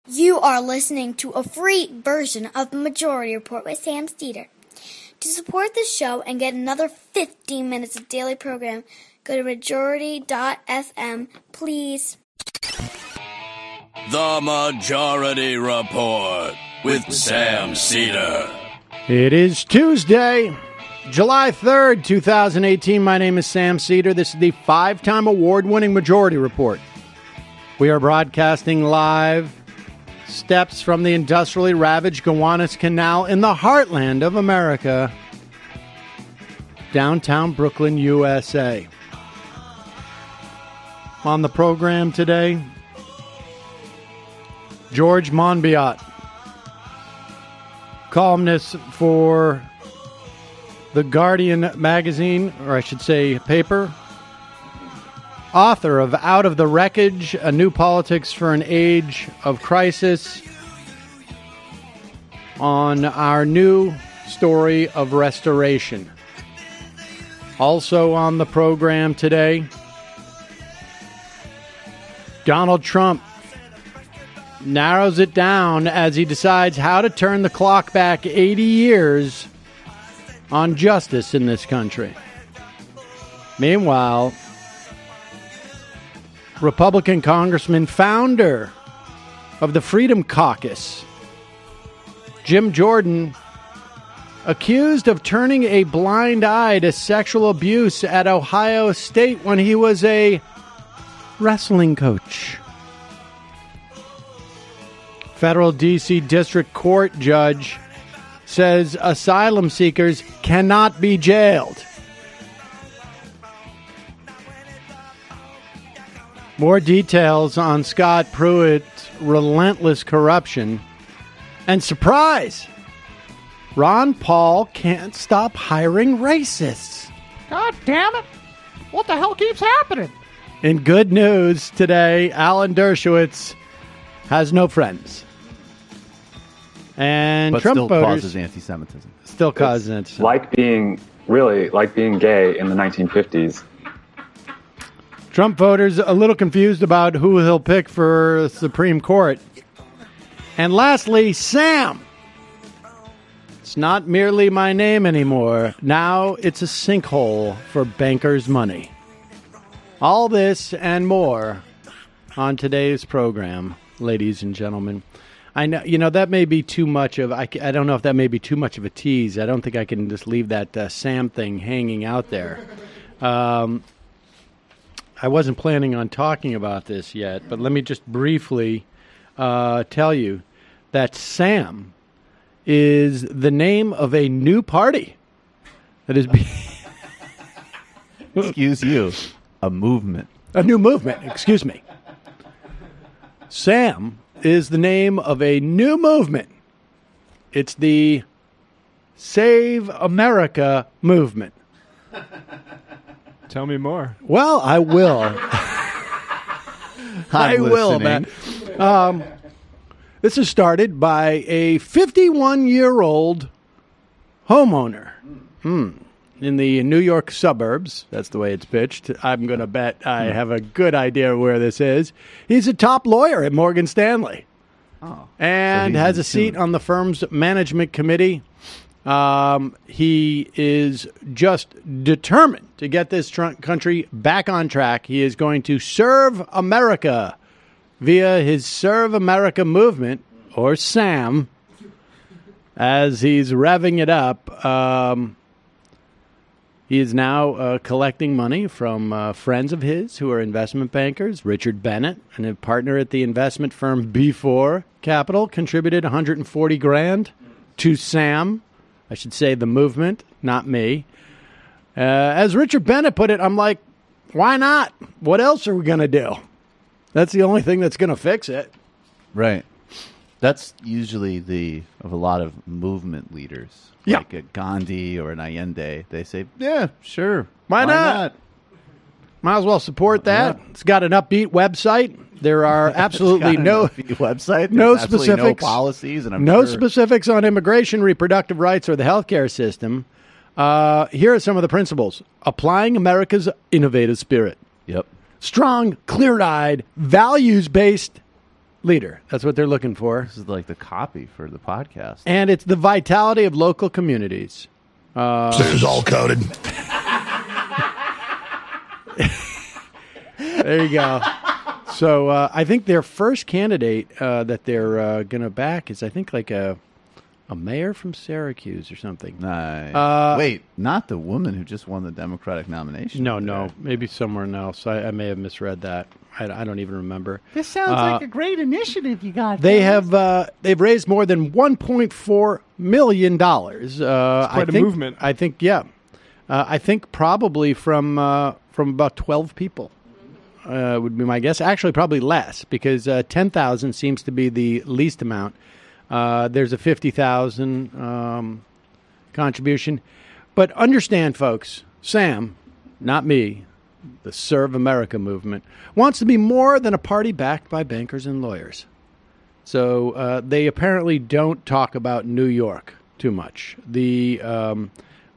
You are listening to a free version of the Majority Report with Sam Steeder. To support this show and get another 15 minutes of daily program, go to majority.fm, please. The Majority Report with Sam Steeder. It is Tuesday, July 3rd, 2018. My name is Sam Steeder. This is the 5-time award-winning Majority Report. We are broadcasting live steps from the industrially ravaged Gowanus Canal in the heartland of America, downtown Brooklyn, USA. On the program today, George Monbiot, columnist for The Guardian magazine, or I should say paper, author of Out of the Wreckage, A New Politics for an Age of Crisis, on our new story of restoration. Also on the program today, Donald Trump narrows it down as he decides how to turn the clock back 80 years on justice in this country. Meanwhile, Republican Congressman, founder of the Freedom Caucus, Jim Jordan, accused of turning a blind eye to sexual abuse at Ohio State when he was a wrestling coach. Federal D.C. District Court judge says asylum seekers cannot be jailed. More details on Scott Pruitt's relentless corruption. And surprise! Ron Paul can't stop hiring racists. God damn it! What the hell keeps happening? In good news today, Alan Dershowitz has no friends. And but Trump still voters causes anti-Semitism. Still causes anti-Semitism. Like being gay in the 1950s. Trump voters a little confused about who he'll pick for Supreme Court. And lastly, Sam. It's not merely my name anymore. Now it's a sinkhole for bankers' money. All this and more on today's program, ladies and gentlemen. I know, that may be too much of. I don't know if that may be too much of a tease. I don't think I can just leave that Sam thing hanging out there. I wasn't planning on talking about this yet, but let me just briefly tell you that Sam is the name of a new party that is being... Excuse you. A movement. A new movement, excuse me. Sam is the name of a new movement. It's the Save America movement. Tell me more. Well, I will. I will, man. This is started by a 51-year-old homeowner in the New York suburbs. That's the way it's pitched. I'm going to bet I have a good idea where this is. He's a top lawyer at Morgan Stanley. And so has a seat on the firm's management committee. He is just determined to get this country back on track. He is going to serve America via his Serve America movement, or SAM, as he's revving it up. He is now collecting money from friends of his who are investment bankers. Richard Bennett, and a partner at the investment firm B4 Capital, contributed $140,000 to SAM. I should say the movement, not me. As Richard Bennett put it, I'm like, why not? What else are we going to do? That's the only thing that's going to fix it. Right. That's usually of a lot of movement leaders. Yeah. Like a Gandhi or an Allende. They say, yeah, sure. Why not? Might as well support that. Yeah. It's got an upbeat website. There are absolutely no website, no specifics, no policies, and specifics on immigration, reproductive rights, or the healthcare system. Here are some of the principles: applying America's innovative spirit. Yep. Strong, clear-eyed, values-based leader. That's what they're looking for. This is like the copy for the podcast. And it's the vitality of local communities. This is all coded. There you go. So I think their first candidate that they're going to back is, I think, like a mayor from Syracuse or something. Nice. Wait, not the woman who just won the Democratic nomination. No, maybe somewhere else. I may have misread that. I don't even remember. This sounds like a great initiative you got. They have they've raised more than $1.4 million. It's quite a movement. I think, yeah. I think probably from about 12 people. Would be my guess. Actually, probably less, because 10,000 seems to be the least amount. There's a 50,000 contribution. But understand, folks, Sam, not me, the Serve America movement, wants to be more than a party backed by bankers and lawyers. So they apparently don't talk about New York too much. The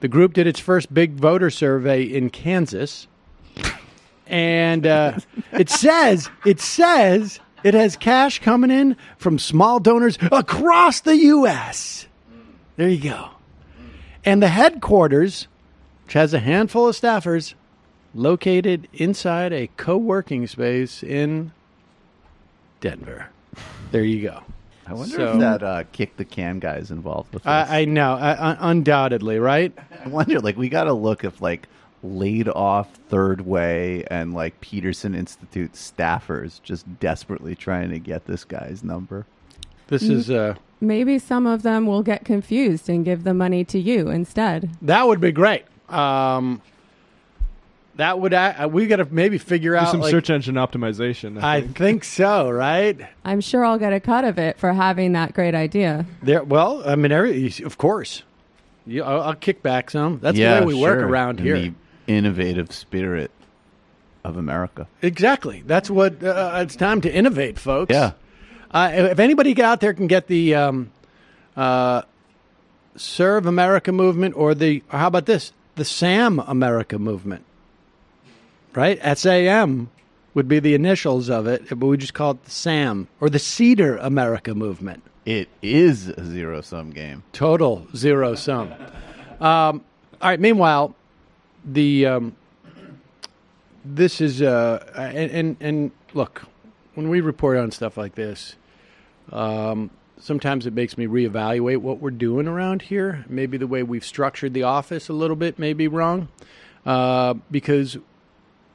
group did its first big voter survey in Kansas. And it says it has cash coming in from small donors across the U.S. There you go. And the headquarters, which has a handful of staffers, located inside a co-working space in Denver. There you go. I wonder if that Kick the Can guy is involved with this. I know, undoubtedly, right? I wonder, like, we got to look if, like, laid off Third Way and like Peterson Institute staffers just desperately trying to get this guy's number. This is maybe some of them will get confused and give the money to you instead. That would be great. That would we got to maybe figure out some search engine optimization. I think so, right? I'm sure I'll get a cut of it for having that great idea. Well, I mean, of course. I'll kick back some. That's the way we work around here. The innovative spirit of America. Exactly. That's what it's time to innovate, folks. Yeah. If anybody out there can get the Serve America movement or how about this? The Sam America movement. Right? SAM would be the initials of it, but we just call it the SAM or the Cedar America movement. It is a zero-sum game. Total zero-sum. All right. Meanwhile, this is and look, when we report on stuff like this, sometimes it makes me reevaluate what we're doing around here. Maybe the way we've structured the office a little bit may be wrong, because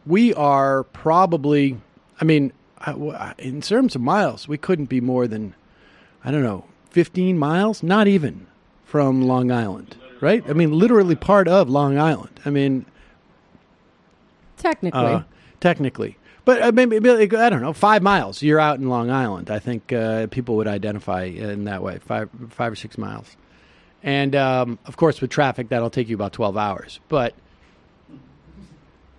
we are probably, I mean, in terms of miles, we couldn't be more than, I don't know, 15 miles, not even, from Long Island, right? I mean, literally part of Long Island. I mean, technically. But maybe, I don't know, 5 miles. You're out in Long Island. I think people would identify in that way, 5 or 6 miles. And, of course, with traffic, that'll take you about 12 hours. But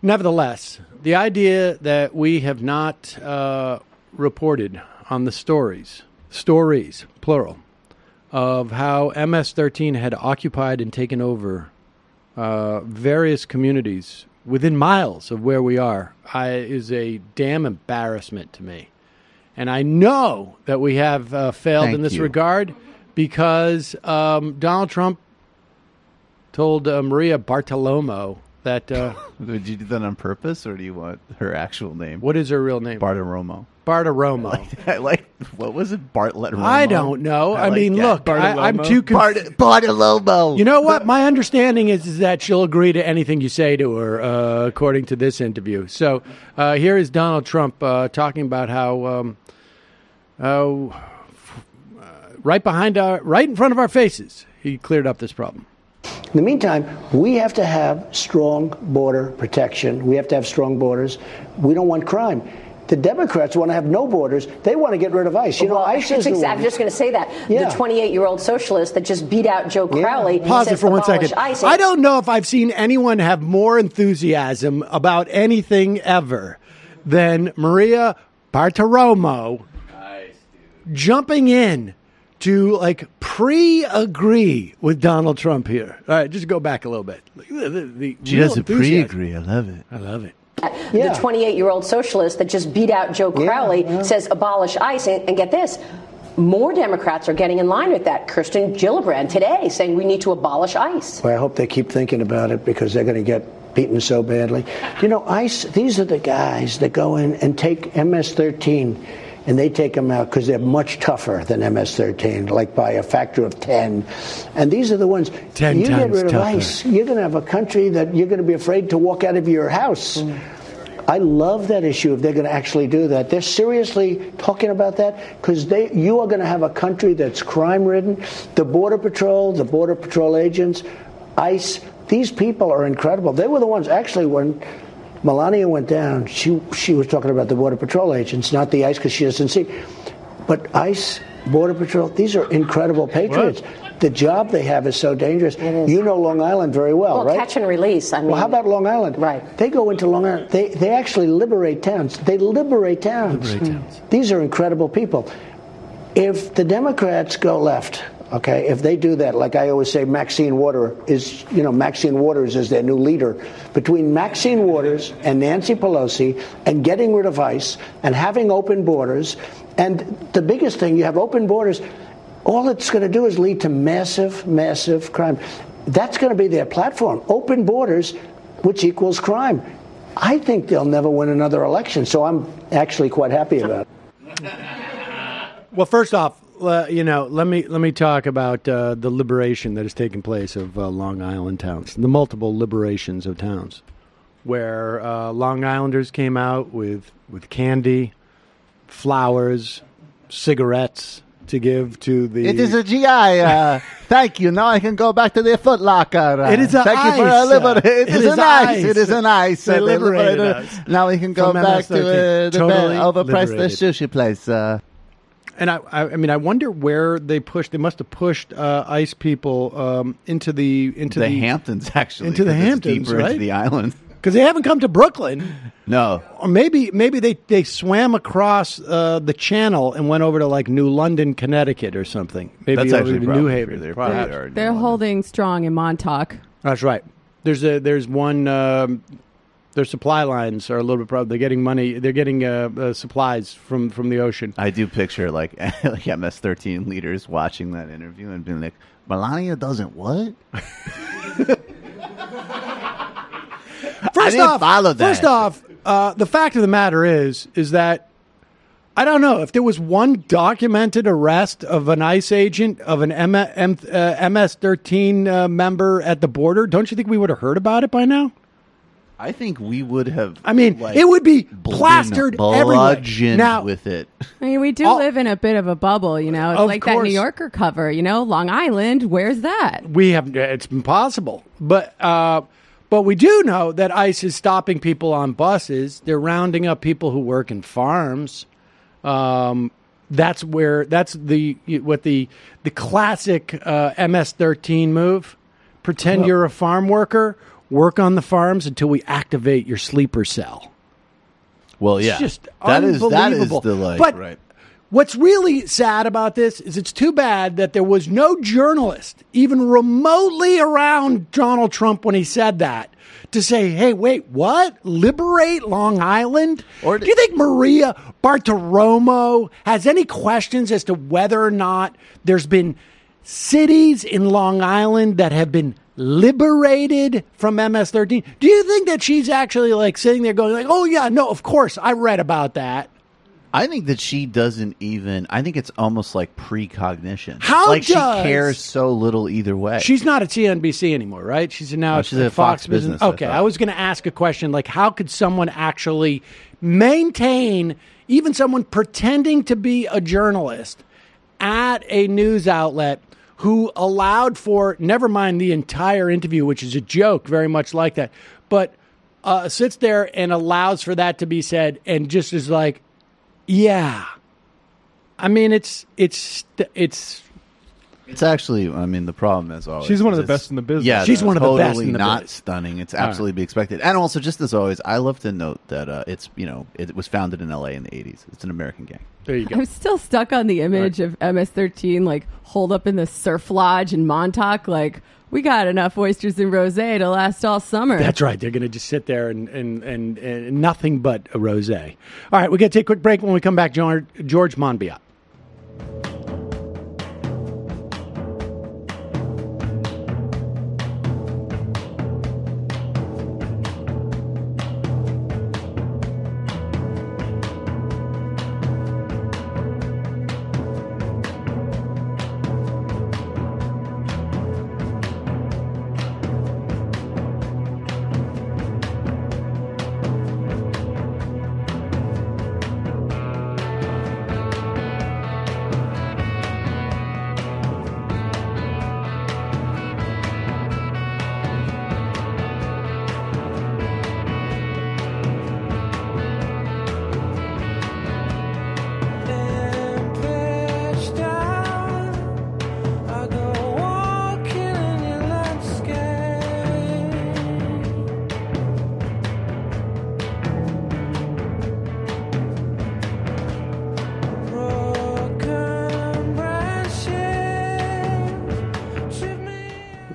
nevertheless, the idea that we have not reported on the stories, plural, of how MS-13 had occupied and taken over various communities within miles of where we are is a damn embarrassment to me. And I know that we have failed in this regard because Donald Trump told Maria Bartiromo that... Did you do that on purpose, or do you want her actual name? What is her real name? Bartiromo. What was it? Bartlett Romo? I don't know. I mean, look, I'm too confused. Bartiromo. You know what? My understanding is that she'll agree to anything you say to her, according to this interview. So here is Donald Trump talking about how right in front of our faces, he cleared up this problem. In the meantime, we have to have strong border protection. We have to have strong borders. We don't want crime. The Democrats want to have no borders. They want to get rid of ICE. You know, ICE is I'm just going to say that. Yeah. The 28-year-old socialist that just beat out Joe Crowley. Pause it for 1 second. ICE. I don't know if I've seen anyone have more enthusiasm about anything ever than Maria Bartiromo jumping in to pre-agree with Donald Trump here. All right, just go back a little bit. She doesn't pre-agree. I love it. I love it. The 28-year-old socialist that just beat out Joe Crowley says abolish ICE, and get this. More Democrats are getting in line with that. Kirsten Gillibrand today saying we need to abolish ICE. Well, I hope they keep thinking about it because they're going to get beaten so badly. You know, ICE, these are the guys that go in and take MS-13 and they take them out because they're much tougher than MS-13, like by a factor of 10. And these are the ones, 10 you times get rid of tougher. ICE, you're going to have a country that you're going to be afraid to walk out of your house. I love that issue if they're going to actually do that. They're seriously talking about that because you are going to have a country that's crime-ridden. The Border Patrol agents, ICE, these people are incredible. They were the ones, actually, when Melania went down, she was talking about the Border Patrol agents, not the ICE because she doesn't see. But ICE, Border Patrol, these are incredible patriots. What? The job they have is so dangerous. You know Long Island very well, right? Catch and release. I mean, well, how about Long Island? Right. They go into Long Island. They actually liberate towns. They liberate towns. These are incredible people. If the Democrats go left, okay, if they do that, like I always say, Maxine Waters is their new leader. Between Maxine Waters and Nancy Pelosi and getting rid of ICE and having open borders, and the biggest thing, you have open borders, all it's going to do is lead to massive, massive crime. That's going to be their platform. Open borders, which equals crime. I think they'll never win another election, so I'm actually quite happy about it. Well, first off, let me talk about the liberation that has taken place of Long Island towns, the multiple liberations of towns, where Long Islanders came out with candy, flowers, cigarettes to give to the... It is a GI. Thank you. Now I can go back to the Foot Locker. It is Thank you for liberation. It is an ice. It is an ice. They liberated us. Now we can go back to the overpriced sushi place. And I wonder where they pushed. They must have pushed ICE people into the Hamptons, actually. Into the Hamptons, deeper right? Into the island. Because they haven't come to Brooklyn. No. Or maybe they swam across the channel and went over to like New London, Connecticut or something. Maybe that's actually over to New Haven. They're holding strong in Montauk. That's right. There's one. Their supply lines are a little bit. They're getting money. They're getting supplies from the ocean. I do picture like MS-13 leaders watching that interview and being like, Melania doesn't what? First off, the fact of the matter is that I don't know if there was one documented arrest of an ICE agent of an MS-13 member at the border. Don't you think we would have heard about it by now? I think we would have. I mean, it would be plastered everywhere. Now, with it. I mean, we do live in a bit of a bubble, you know. It's like that New Yorker cover, you know, Long Island. Where's that? We have. It's impossible, but we do know that ICE is stopping people on buses. They're rounding up people who work in farms. That's the classic MS-13 move. Pretend you're a farm worker. Work on the farms until we activate your sleeper cell. Well, yeah, it's just unbelievable. That is the right. What's really sad about this is it's too bad that there was no journalist even remotely around Donald Trump when he said that to say, hey, wait, what? Liberate Long Island? Or do you think Maria Bartiromo has any questions as to whether or not there's been cities in Long Island that have been liberated from MS-13? Do you think that she's actually like sitting there going like, oh yeah, no, of course, I read about that? I think that she doesn't even. I think it's almost like precognition. She cares so little either way. She's not at CNBC anymore, right? She's at Fox Business. Okay, I was going to ask a question like, how could someone actually maintain, even someone pretending to be a journalist at a news outlet who allowed for, never mind the entire interview, which is a joke, very much like that, but sits there and allows for that to be said and just is like, yeah. I mean, it's actually, I mean, the problem is always. She's one of the best in the business. Yeah, she's one of the best in the not business. Stunning. It's absolutely be expected. And also, just as always, I love to note that it was founded in LA in the 80s. It's an American gang. There you go. I'm still stuck on the image of MS-13 like holed up in the surf lodge in Montauk. Like, We got enough oysters and rosé to last all summer. That's right. They're going to just sit there and nothing but a rosé. All right, we're going to take a quick break. When we come back, George Monbiot.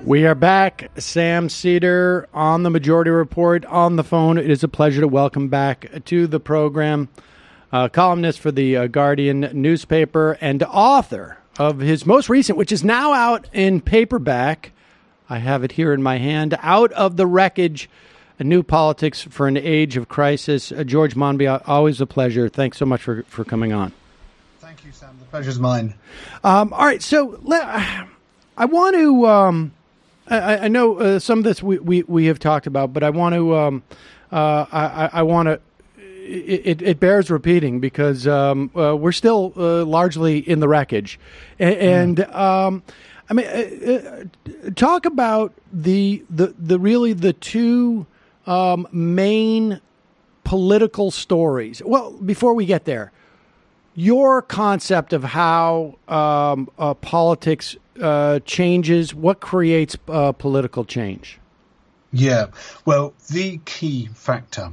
We are back. Sam Seder on the Majority Report on the phone. It is a pleasure to welcome back to the program columnist for the Guardian newspaper and author of his most recent, which is now out in paperback. I have it here in my hand. Out of the Wreckage, a new politics for an age of crisis. George Monbiot, always a pleasure. Thanks so much for coming on. Thank you, Sam. The pleasure's mine. All right, so I want to... I know some of this we have talked about, but I want to I want to. It bears repeating because we're still largely in the wreckage, and I mean, talk about the two main political stories. Well, before we get there, your concept of how politics changes, what creates political change? Yeah, well, the key factor,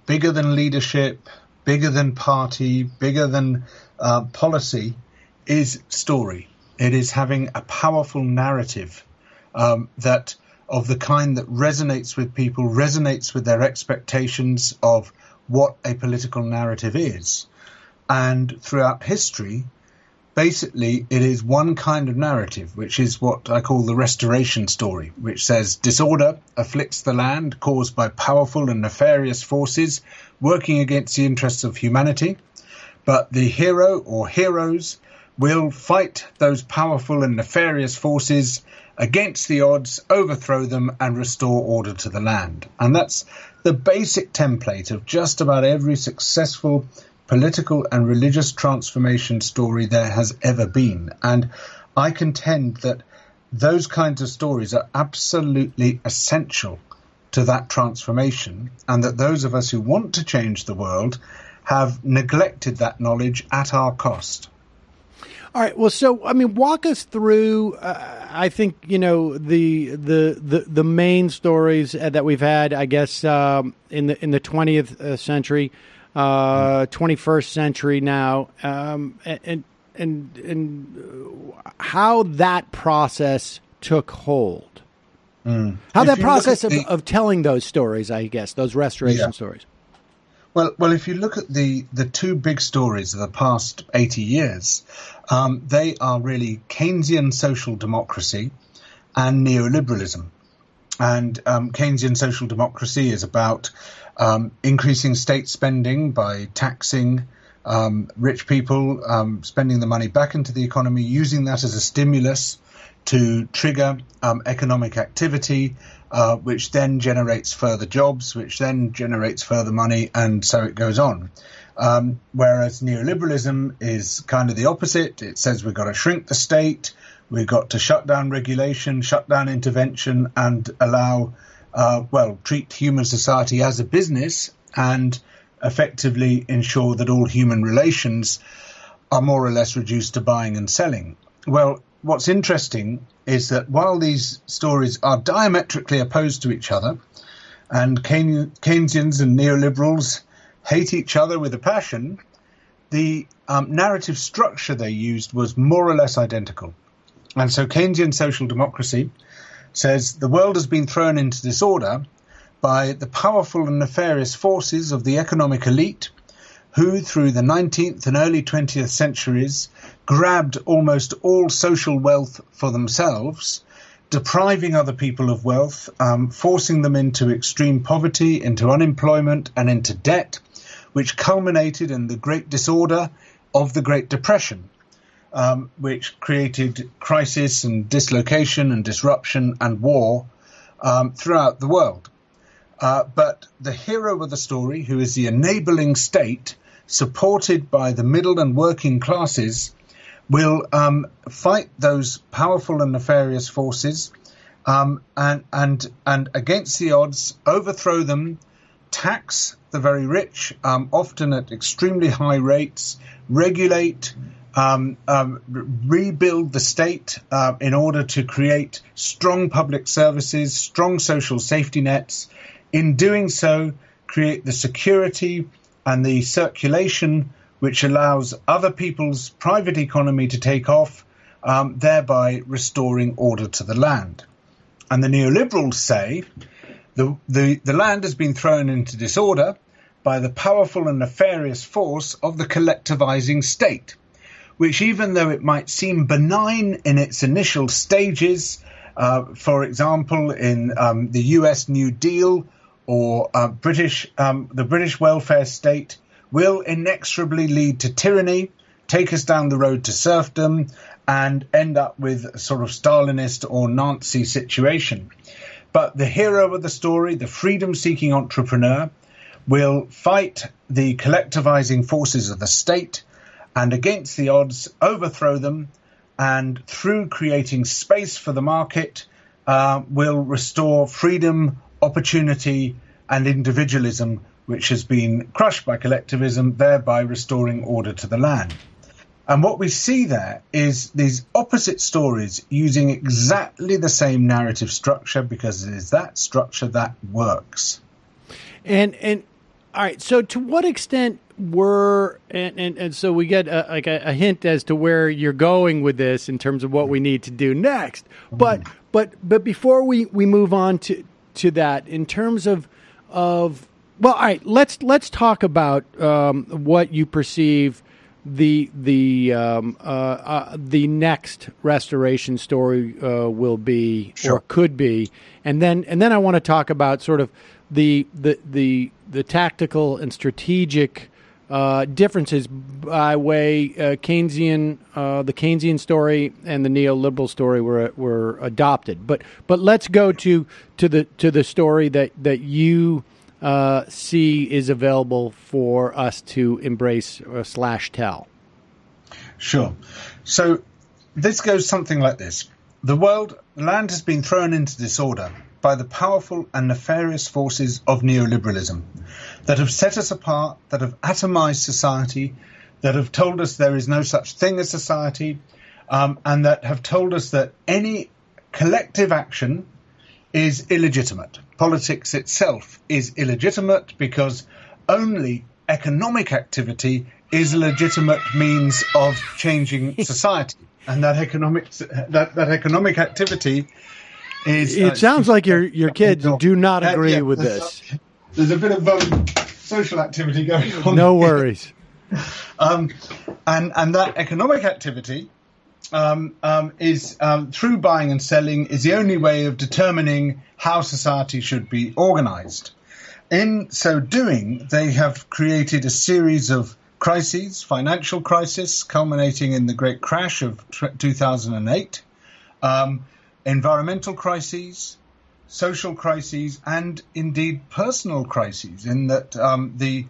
bigger than leadership, bigger than party, bigger than policy, is story. It is having a powerful narrative that of the kind that resonates with people, resonates with their expectations of what a political narrative is. And throughout history, basically, it is one kind of narrative, which is what I call the restoration story, which says disorder afflicts the land caused by powerful and nefarious forces working against the interests of humanity. But the hero or heroes will fight those powerful and nefarious forces against the odds, overthrow them, and restore order to the land. And that's the basic template of just about every successful political and religious transformation story there has ever been. And I contend that those kinds of stories are absolutely essential to that transformation, and that those of us who want to change the world have neglected that knowledge at our cost. All right. Well, so I mean, walk us through. I think the main stories that we've had, I guess, in the 20th century. 21st century now, and how that process took hold. How that process of telling those stories, I guess, those restoration stories. Well, if you look at the two big stories of the past 80 years, they are really Keynesian social democracy and neoliberalism. And Keynesian social democracy is about increasing state spending by taxing rich people, spending the money back into the economy, using that as a stimulus to trigger economic activity, which then generates further jobs, which then generates further money, and so it goes on. Whereas neoliberalism is kind of the opposite. It says we've got to shrink the state, we've got to shut down regulation, shut down intervention, and allow treat human society as a business and effectively ensure that all human relations are more or less reduced to buying and selling. Well, what's interesting is that while these stories are diametrically opposed to each other, and Keynesians and neoliberals hate each other with a passion, the narrative structure they used was more or less identical. And so Keynesian social democracy says the world has been thrown into disorder by the powerful and nefarious forces of the economic elite, who through the 19th and early 20th centuries grabbed almost all social wealth for themselves, depriving other people of wealth, forcing them into extreme poverty, into unemployment and into debt, which culminated in the great disorder of the Great Depression, which created crisis and dislocation and disruption and war throughout the world. But the hero of the story, who is the enabling state, supported by the middle and working classes, will fight those powerful and nefarious forces and against the odds, overthrow them, tax the very rich, often at extremely high rates, regulate, rebuild the state in order to create strong public services, strong social safety nets. In doing so, create the security and the circulation which allows other people's private economy to take off, thereby restoring order to the land. And the neoliberals say the land has been thrown into disorder by the powerful and nefarious force of the collectivizing state, which, even though it might seem benign in its initial stages, for example, in the US New Deal or the British welfare state, will inexorably lead to tyranny, take us down the road to serfdom, and end up with a sort of Stalinist or Nazi situation. But the hero of the story, the freedom-seeking entrepreneur, will fight the collectivizing forces of the state and, against the odds, overthrow them, and through creating space for the market, will restore freedom, opportunity and individualism, which has been crushed by collectivism, thereby restoring order to the land. And what we see there is these opposite stories using exactly the same narrative structure, because it is that structure that works. And all right, so to what extent and so we get a hint as to where you're going with this in terms of what we need to do next. But before we move on to that, in terms of well, all right, let's talk about what you perceive the next restoration story will be, sure, or could be, and then I want to talk about sort of the tactical and strategic differences by way Keynesian, the Keynesian story and the neoliberal story were adopted. But let's go to the story that you see is available for us to embrace / tell. Sure. So this goes something like this. The land has been thrown into disorder by the powerful and nefarious forces of neoliberalism that have set us apart, that have atomized society, that have told us there is no such thing as society, and that have told us that any collective action is illegitimate. Politics itself is illegitimate because only economic activity is a legitimate means of changing society. And that economic activity is... It sounds like your kids do not agree with this. There's a bit of social activity going on. No worries. And that economic activity is through buying and selling is the only way of determining how society should be organized. In so doing, they have created a series of crises, financial crisis culminating in the great crash of 2008, environmental crises, social crises, and indeed personal crises, in that the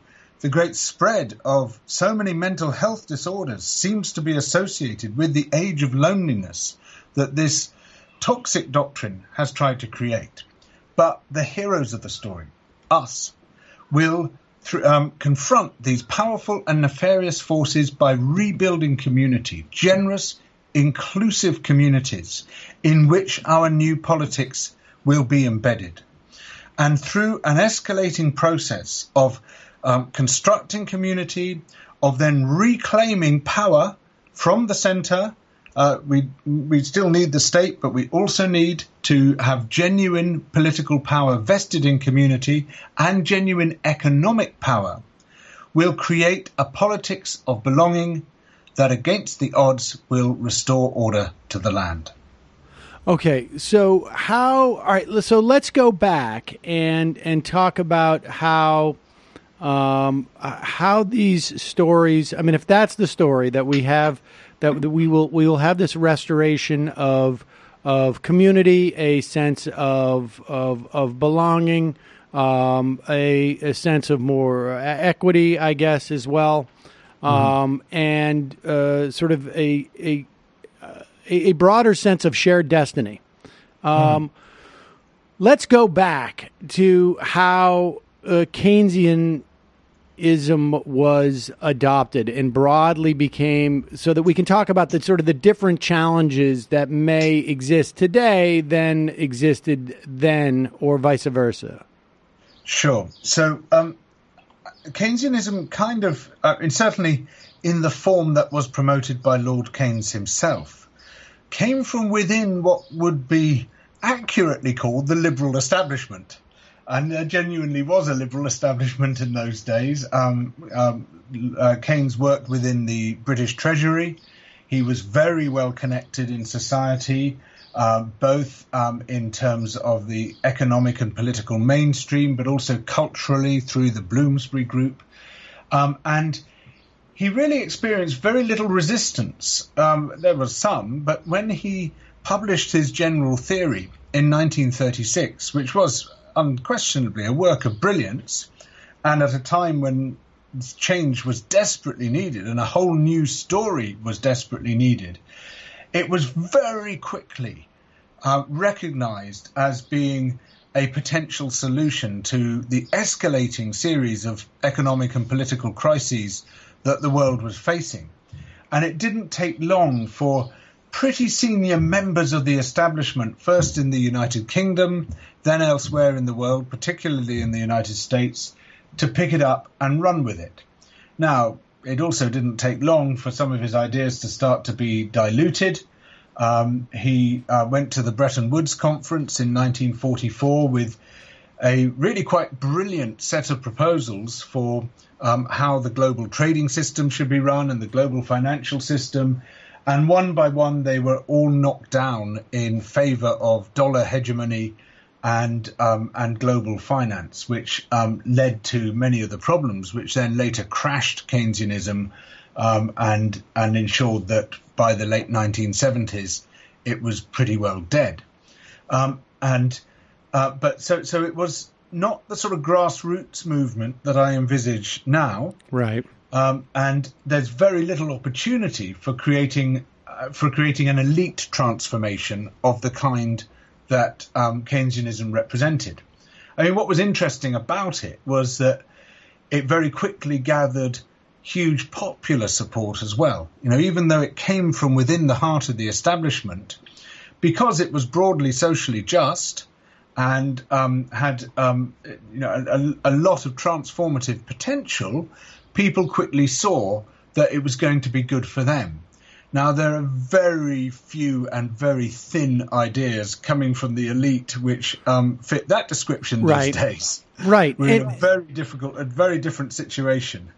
great spread of so many mental health disorders seems to be associated with the age of loneliness that this toxic doctrine has tried to create. But the heroes of the story, us, will confront these powerful and nefarious forces by rebuilding community, generous, inclusive communities in which our new politics will be embedded. And through an escalating process of constructing community, of then reclaiming power from the center We still need the state, but we also need to have genuine political power vested in community and genuine economic power. We'll create a politics of belonging that against the odds will restore order to the land. Okay, so so let's go back and talk about how these stories, I mean, if that's the story that we have, that we will have this restoration of community, a sense of belonging, a sense of more equity, I guess, as well, and sort of a broader sense of shared destiny. Let's go back to how Keynesianism was adopted and broadly became, so that we can talk about the sort of the different challenges that may exist today than existed then, or vice versa. Sure. So Keynesianism kind of, and certainly in the form that was promoted by Lord Keynes himself, came from within what would be accurately called the liberal establishment. And there genuinely was a liberal establishment in those days. Keynes worked within the British Treasury. He was very well connected in society, both in terms of the economic and political mainstream, but also culturally through the Bloomsbury Group. And he really experienced very little resistance. There was some, but when he published his general theory in 1936, which was unquestionably a work of brilliance, and at a time when change was desperately needed and a whole new story was desperately needed, it was very quickly recognized as being a potential solution to the escalating series of economic and political crises that the world was facing. And it didn't take long for pretty senior members of the establishment, first in the United Kingdom, then elsewhere in the world, particularly in the United States, to pick it up and run with it. Now, it also didn't take long for some of his ideas to start to be diluted. He went to the Bretton Woods Conference in 1944 with a really quite brilliant set of proposals for how the global trading system should be run and the global financial system. And one by one, they were all knocked down in favor of dollar hegemony and global finance, which led to many of the problems, which then later crashed Keynesianism and ensured that by the late 1970s, it was pretty well dead. But it was not the sort of grassroots movement that I envisage now. Right. And there's very little opportunity for creating an elite transformation of the kind that Keynesianism represented. I mean, what was interesting about it was that it very quickly gathered huge popular support as well. You know, even though it came from within the heart of the establishment, because it was broadly socially just and had a lot of transformative potential, people quickly saw that it was going to be good for them. Now, there are very few and very thin ideas coming from the elite which fit that description these days. Right. We're in a very different situation.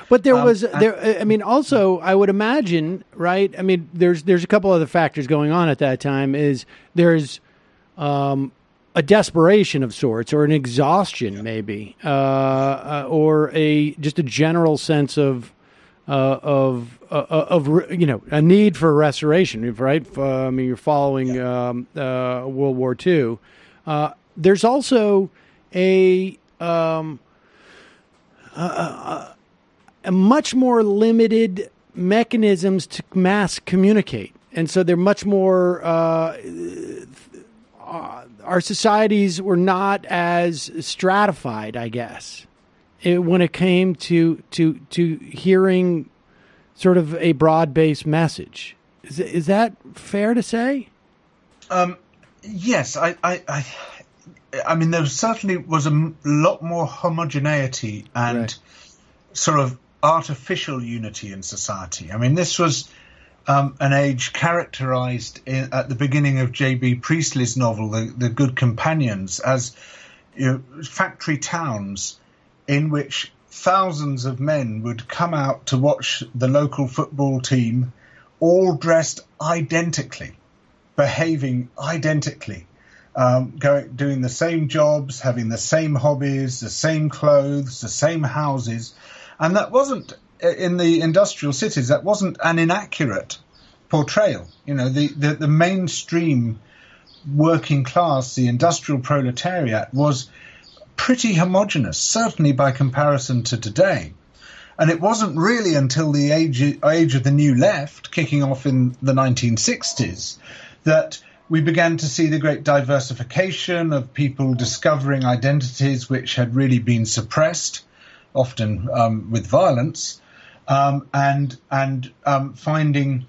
But there was, I mean, also, I would imagine, right? I mean, there's a couple other factors going on at that time. There's a desperation of sorts, or an exhaustion, maybe, or just a general sense of a need for restoration, right? I mean, you're following World War II. There's also a much more limited mechanisms to mass communicate, and so they're much more. Our societies were not as stratified, I guess, when it came to hearing sort of a broad-based message. Is that fair to say? Yes, I mean, there certainly was a lot more homogeneity and sort of artificial unity in society. I mean, this was an age characterized at the beginning of J.B. Priestley's novel, The Good Companions, as factory towns in which thousands of men would come out to watch the local football team, all dressed identically, behaving identically, doing the same jobs, having the same hobbies, the same clothes, the same houses. And that wasn't, in the industrial cities, that wasn't an inaccurate portrayal. The mainstream working class, the industrial proletariat, was pretty homogenous, certainly by comparison to today. And it wasn't really until the age of the New Left, kicking off in the 1960s, that we began to see the great diversification of people discovering identities which had really been suppressed, often with violence, and finding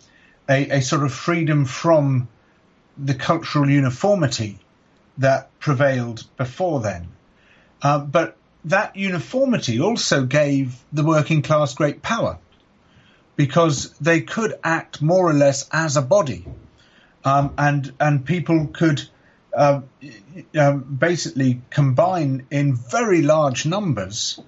a sort of freedom from the cultural uniformity that prevailed before then. But that uniformity also gave the working class great power, because they could act more or less as a body, and people could basically combine in very large numbers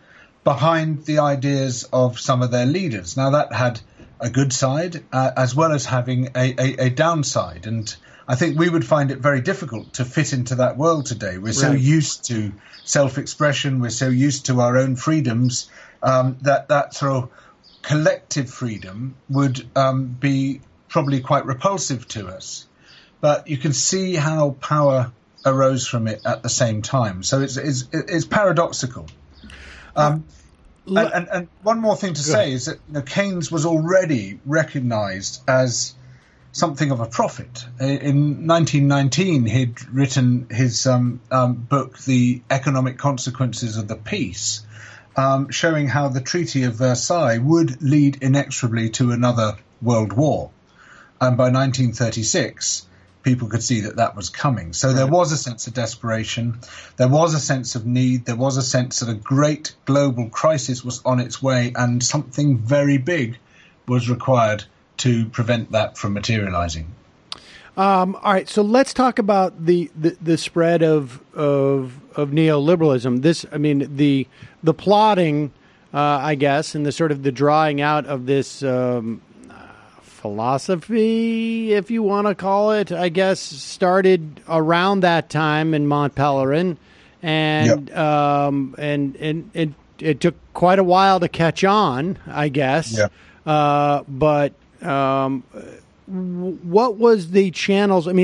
behind the ideas of some of their leaders. Now, that had a good side as well as having a downside, and I think we would find it very difficult to fit into that world today. We're so used to self-expression, we're so used to our own freedoms, that sort of collective freedom would be probably quite repulsive to us. But you can see how power arose from it at the same time. So it's paradoxical. And one more thing to say is that Keynes was already recognized as something of a prophet. In 1919, he'd written his book, The Economic Consequences of the Peace, showing how the Treaty of Versailles would lead inexorably to another world war. And by 1936, people could see that was coming. So there was a sense of desperation, there was a sense of need, there was a sense that a great global crisis was on its way, and something very big was required to prevent that from materializing. All right, so let's talk about the spread of neoliberalism. The plotting, I guess, and the sort of the drawing out of this philosophy, if you want to call it, I guess, started around that time in Mont Pelerin, and it took quite a while to catch on, I guess. Yeah. But what was the channels? What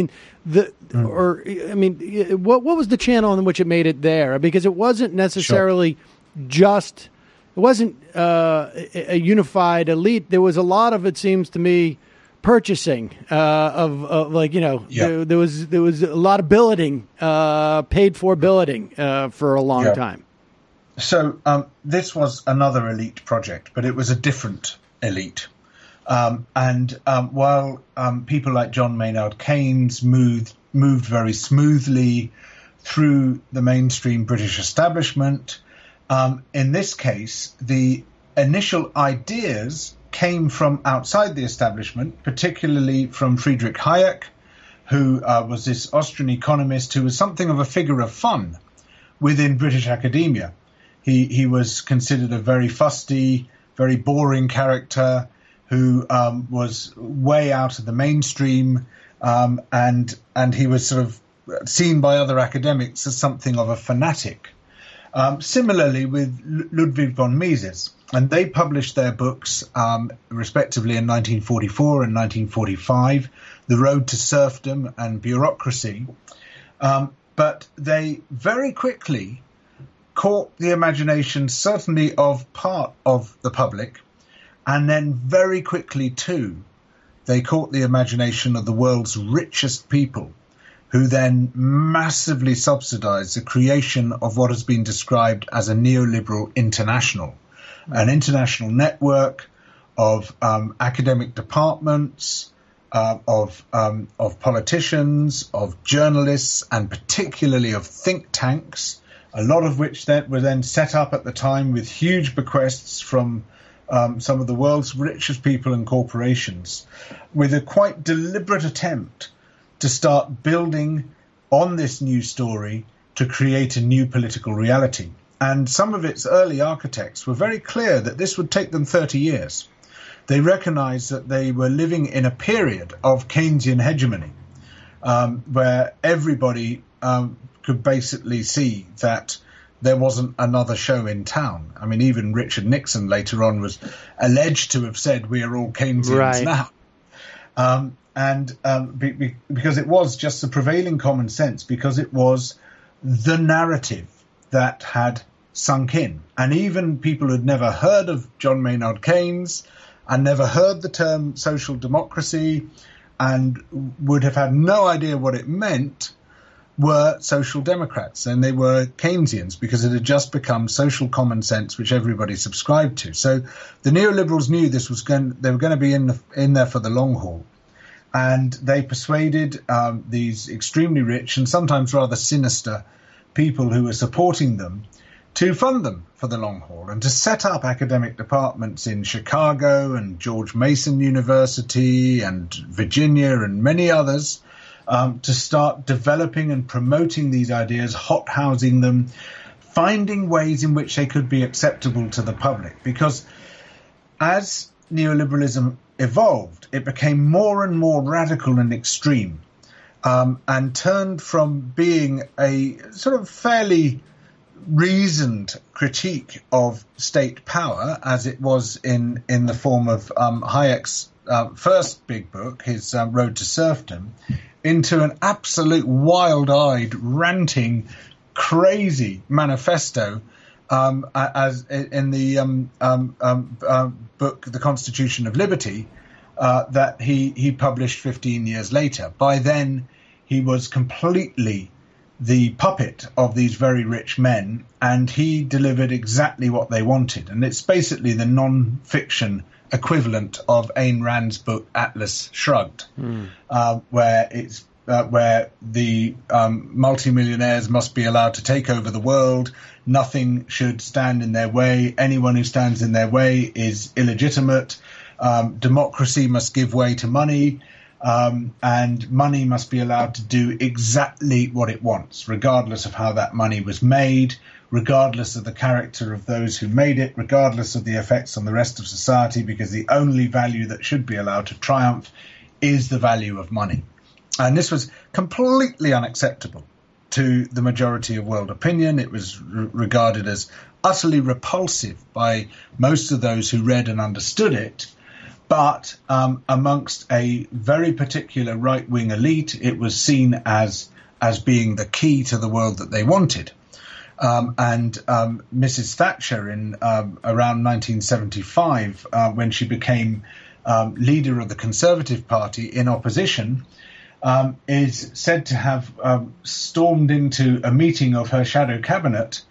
was the channel in which it made it there? Because it wasn't necessarily just. It wasn't a unified elite. There was a lot of, it seems to me, purchasing there was a lot of billeting, paid for billeting for a long time. So this was another elite project, but it was a different elite. While people like John Maynard Keynes moved very smoothly through the mainstream British establishment, in this case, the initial ideas came from outside the establishment, particularly from Friedrich Hayek, who was this Austrian economist who was something of a figure of fun within British academia. He was considered a very fusty, very boring character who was way out of the mainstream, and he was sort of seen by other academics as something of a fanatic. Similarly with Ludwig von Mises, and they published their books respectively in 1944 and 1945, The Road to Serfdom and Bureaucracy, but they very quickly caught the imagination certainly of part of the public, and then very quickly too they caught the imagination of the world's richest people, who then massively subsidized the creation of what has been described as a neoliberal international, an international network of academic departments, of politicians, of journalists, and particularly of think tanks, a lot of which were then set up at the time with huge bequests from some of the world's richest people and corporations, with a quite deliberate attempt to start building on this new story to create a new political reality. And some of its early architects were very clear that this would take them 30 years. They recognized that they were living in a period of Keynesian hegemony, where everybody could basically see that there wasn't another show in town. I mean, even Richard Nixon later on was alleged to have said, we are all Keynesians now. Because it was just the prevailing common sense, because it was the narrative that had sunk in. And even people who'd never heard of John Maynard Keynes and never heard the term social democracy and would have had no idea what it meant were social democrats, and they were Keynesians because it had just become social common sense, which everybody subscribed to. So the neoliberals knew this was they were going to be in there for the long haul, and they persuaded these extremely rich and sometimes rather sinister people who were supporting them to fund them for the long haul and to set up academic departments in Chicago and George Mason University and Virginia and many others, to start developing and promoting these ideas, hothousing them, finding ways in which they could be acceptable to the public. Because as neoliberalism evolved, it became more and more radical and extreme, and turned from being a sort of fairly reasoned critique of state power, as it was in the form of Hayek's first big book, his Road to Serfdom, into an absolute wild-eyed, ranting, crazy manifesto, as in the book, The Constitution of Liberty, that he published 15 years later. By then, he was completely the puppet of these very rich men, and he delivered exactly what they wanted. And it's basically the non-fiction equivalent of Ayn Rand's book Atlas Shrugged, where the multimillionaires must be allowed to take over the world. Nothing should stand in their way. Anyone who stands in their way is illegitimate. Democracy must give way to money, and money must be allowed to do exactly what it wants, regardless of how that money was made, regardless of the character of those who made it, regardless of the effects on the rest of society, because the only value that should be allowed to triumph is the value of money. And this was completely unacceptable to the majority of world opinion. It was regarded as utterly repulsive by most of those who read and understood it. But amongst a very particular right-wing elite, it was seen as being the key to the world that they wanted. And Mrs. Thatcher in around 1975, when she became leader of the Conservative Party in opposition, is said to have stormed into a meeting of her shadow cabinet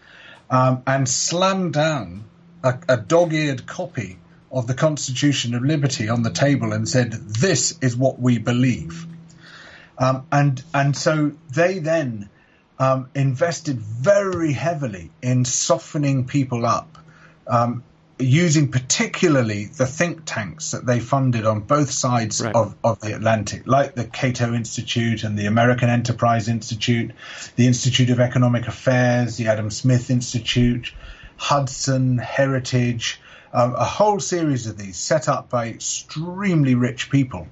and slammed down a dog-eared copy of the Constitution of Liberty on the table and said, "This is what we believe." And so they then invested very heavily in softening people up, using particularly the think tanks that they funded on both sides of the Atlantic, like the Cato Institute and the American Enterprise Institute, the Institute of Economic Affairs, the Adam Smith Institute, Hudson, Heritage, a whole series of these set up by extremely rich people.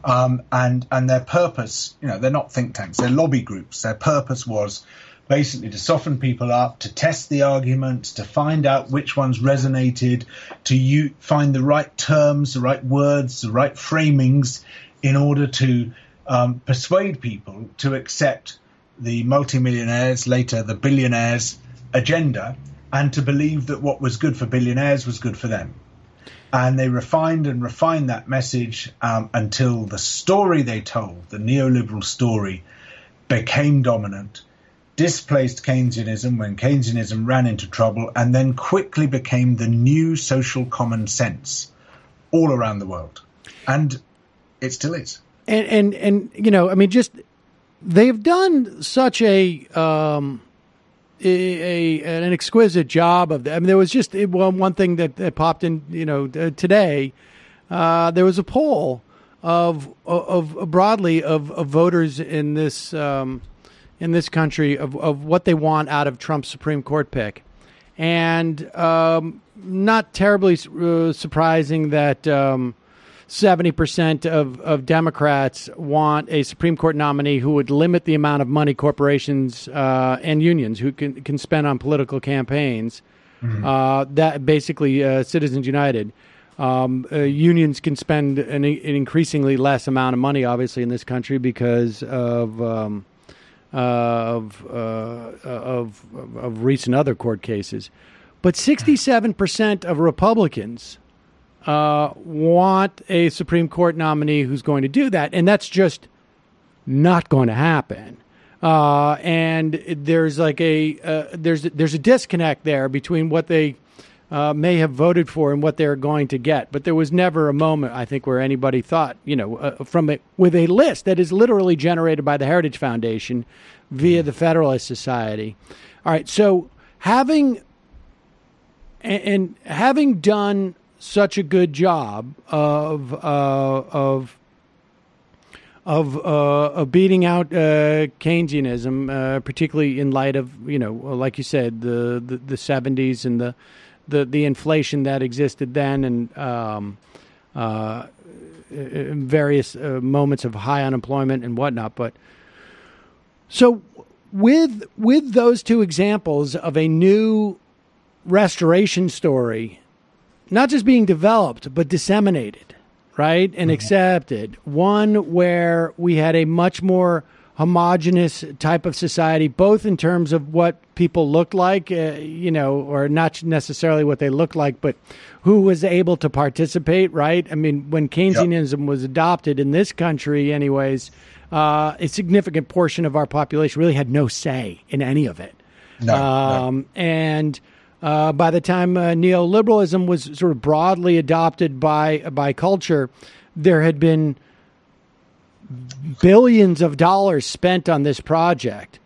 And their purpose, they're not think tanks, they're lobby groups. Their purpose was basically to soften people up, to test the arguments, to find out which ones resonated, to find the right terms, the right words, the right framings in order to persuade people to accept the multimillionaires, later the billionaires' agenda, and to believe that what was good for billionaires was good for them. And they refined and refined that message until the story they told, the neoliberal story, became dominant, displaced Keynesianism when Keynesianism ran into trouble, and then quickly became the new social common sense all around the world. And it still is. And just they've done such a an exquisite job of that. I mean, there was just one thing that popped in, today. There was a poll of broadly of voters in this country of what they want out of Trump's Supreme Court pick, and not terribly surprising that 70% of Democrats want a Supreme Court nominee who would limit the amount of money corporations and unions who can spend on political campaigns. Mm-hmm. That basically Citizens United. Unions can spend an increasingly less amount of money, obviously, in this country because of recent other court cases. But 67% of Republicans want a Supreme Court nominee who's going to do that, and that's just not going to happen. And there's like there's a disconnect there between what they may have voted for and what they're going to get. But there was never a moment, I think, where anybody thought, with a list that is literally generated by the Heritage Foundation via the Federalist Society. All right, so having done such a good job of beating out Keynesianism, particularly in light of like you said, the 70s and the inflation that existed then, and various moments of high unemployment and whatnot. But so with those two examples of a new restoration story, not just being developed, but disseminated, right, and accepted, one where we had a much more homogenous type of society, both in terms of what people looked like, or not necessarily what they looked like, but who was able to participate, right? I mean, when Keynesianism was adopted in this country anyways, a significant portion of our population really had no say in any of it. No. And by the time neoliberalism was sort of broadly adopted by culture, there had been billions of dollars spent on this project.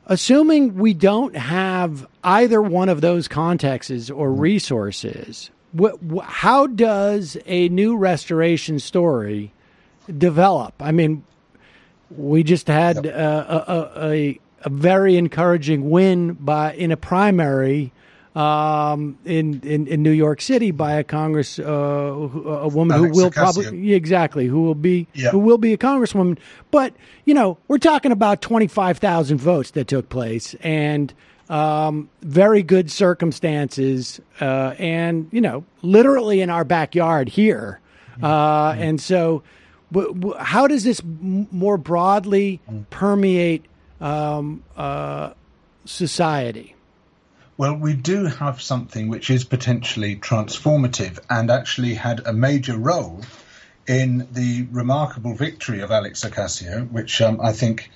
Assuming we don't have either one of those contexts or resources, how does a new restoration story develop? I mean, we just had a very encouraging win in a primary in New York City by a a woman who will Acacio. Who will be a congresswoman. But we're talking about 25,000 votes that took place, and very good circumstances, and literally in our backyard here. And so, how does this more broadly permeate society? Well, we do have something which is potentially transformative and actually had a major role in the remarkable victory of Alex Acacio, which I think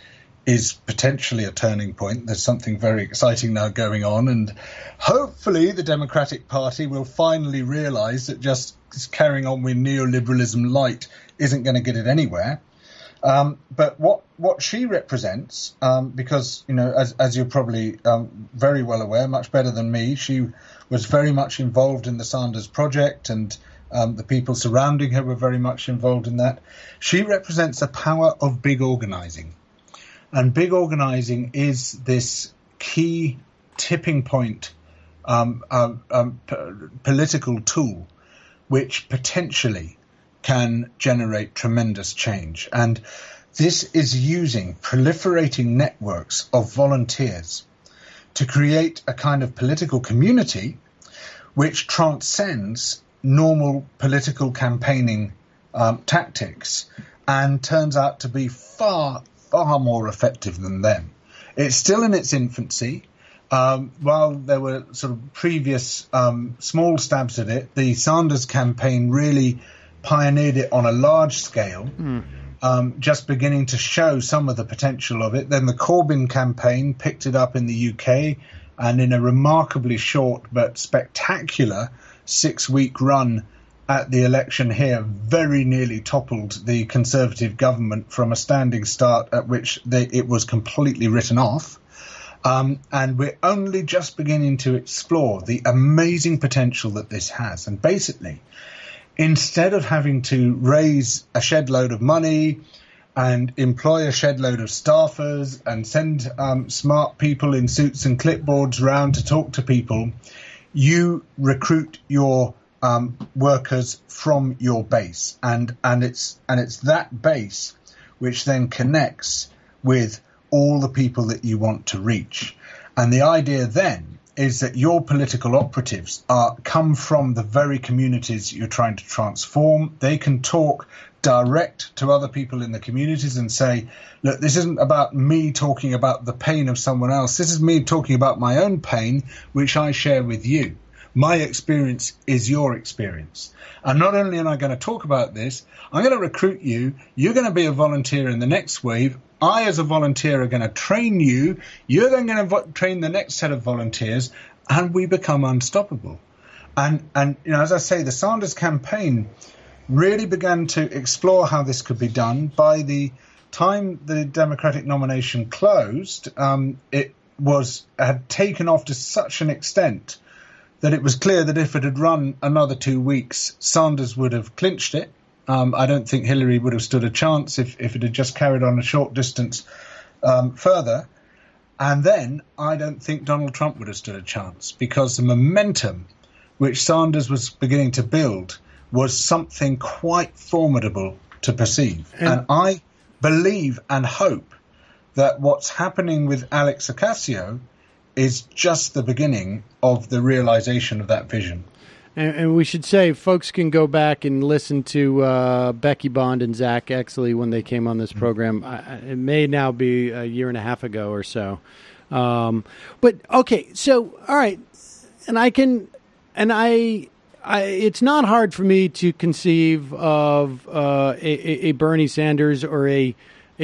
is potentially a turning point. There's something very exciting now going on, and hopefully the Democratic Party will finally realize that just carrying on with neoliberalism light isn't going to get it anywhere. But what she represents, because, as you're probably very well aware, much better than me, she was very much involved in the Sanders Project, and the people surrounding her were very much involved in that. She represents the power of big organizing. And big organizing is this key tipping point political tool which potentially can generate tremendous change. And this is using proliferating networks of volunteers to create a kind of political community which transcends normal political campaigning tactics and turns out to be far, far more effective than them. It's still in its infancy. While there were sort of previous small stabs at it, the Sanders campaign really pioneered it on a large scale, just beginning to show some of the potential of it. Then the Corbyn campaign picked it up in the UK, and in a remarkably short but spectacular 6-week run at the election here, very nearly toppled the Conservative government from a standing start at which it was completely written off. And we're only just beginning to explore the amazing potential that this has. And basically, instead of having to raise a shed load of money and employ a shed load of staffers and send smart people in suits and clipboards around to talk to people, you recruit your workers from your base, and it's that base which then connects with all the people that you want to reach. And the idea then is that your political operatives come from the very communities you're trying to transform. They can talk direct to other people in the communities and say, look, this isn't about me talking about the pain of someone else. This is me talking about my own pain, which I share with you. My experience is your experience. And not only am I going to talk about this, I'm going to recruit you. You're going to be a volunteer in the next wave. I, as a volunteer, are going to train you. You're then going to train the next set of volunteers, and we become unstoppable. And as I say, the Sanders campaign really began to explore how this could be done. By the time the Democratic nomination closed, it had taken off to such an extent that it was clear that if it had run another 2 weeks, Sanders would have clinched it. I don't think Hillary would have stood a chance if it had just carried on a short distance further. And then I don't think Donald Trump would have stood a chance, because the momentum which Sanders was beginning to build was something quite formidable to perceive. And I believe and hope that what's happening with Alex Acacio is just the beginning of the realization of that vision. And we should say, folks can go back and listen to Becky Bond and Zach Exley when they came on this program. It may now be a year and a half ago or so. But okay, so all right, it's not hard for me to conceive of a Bernie Sanders or a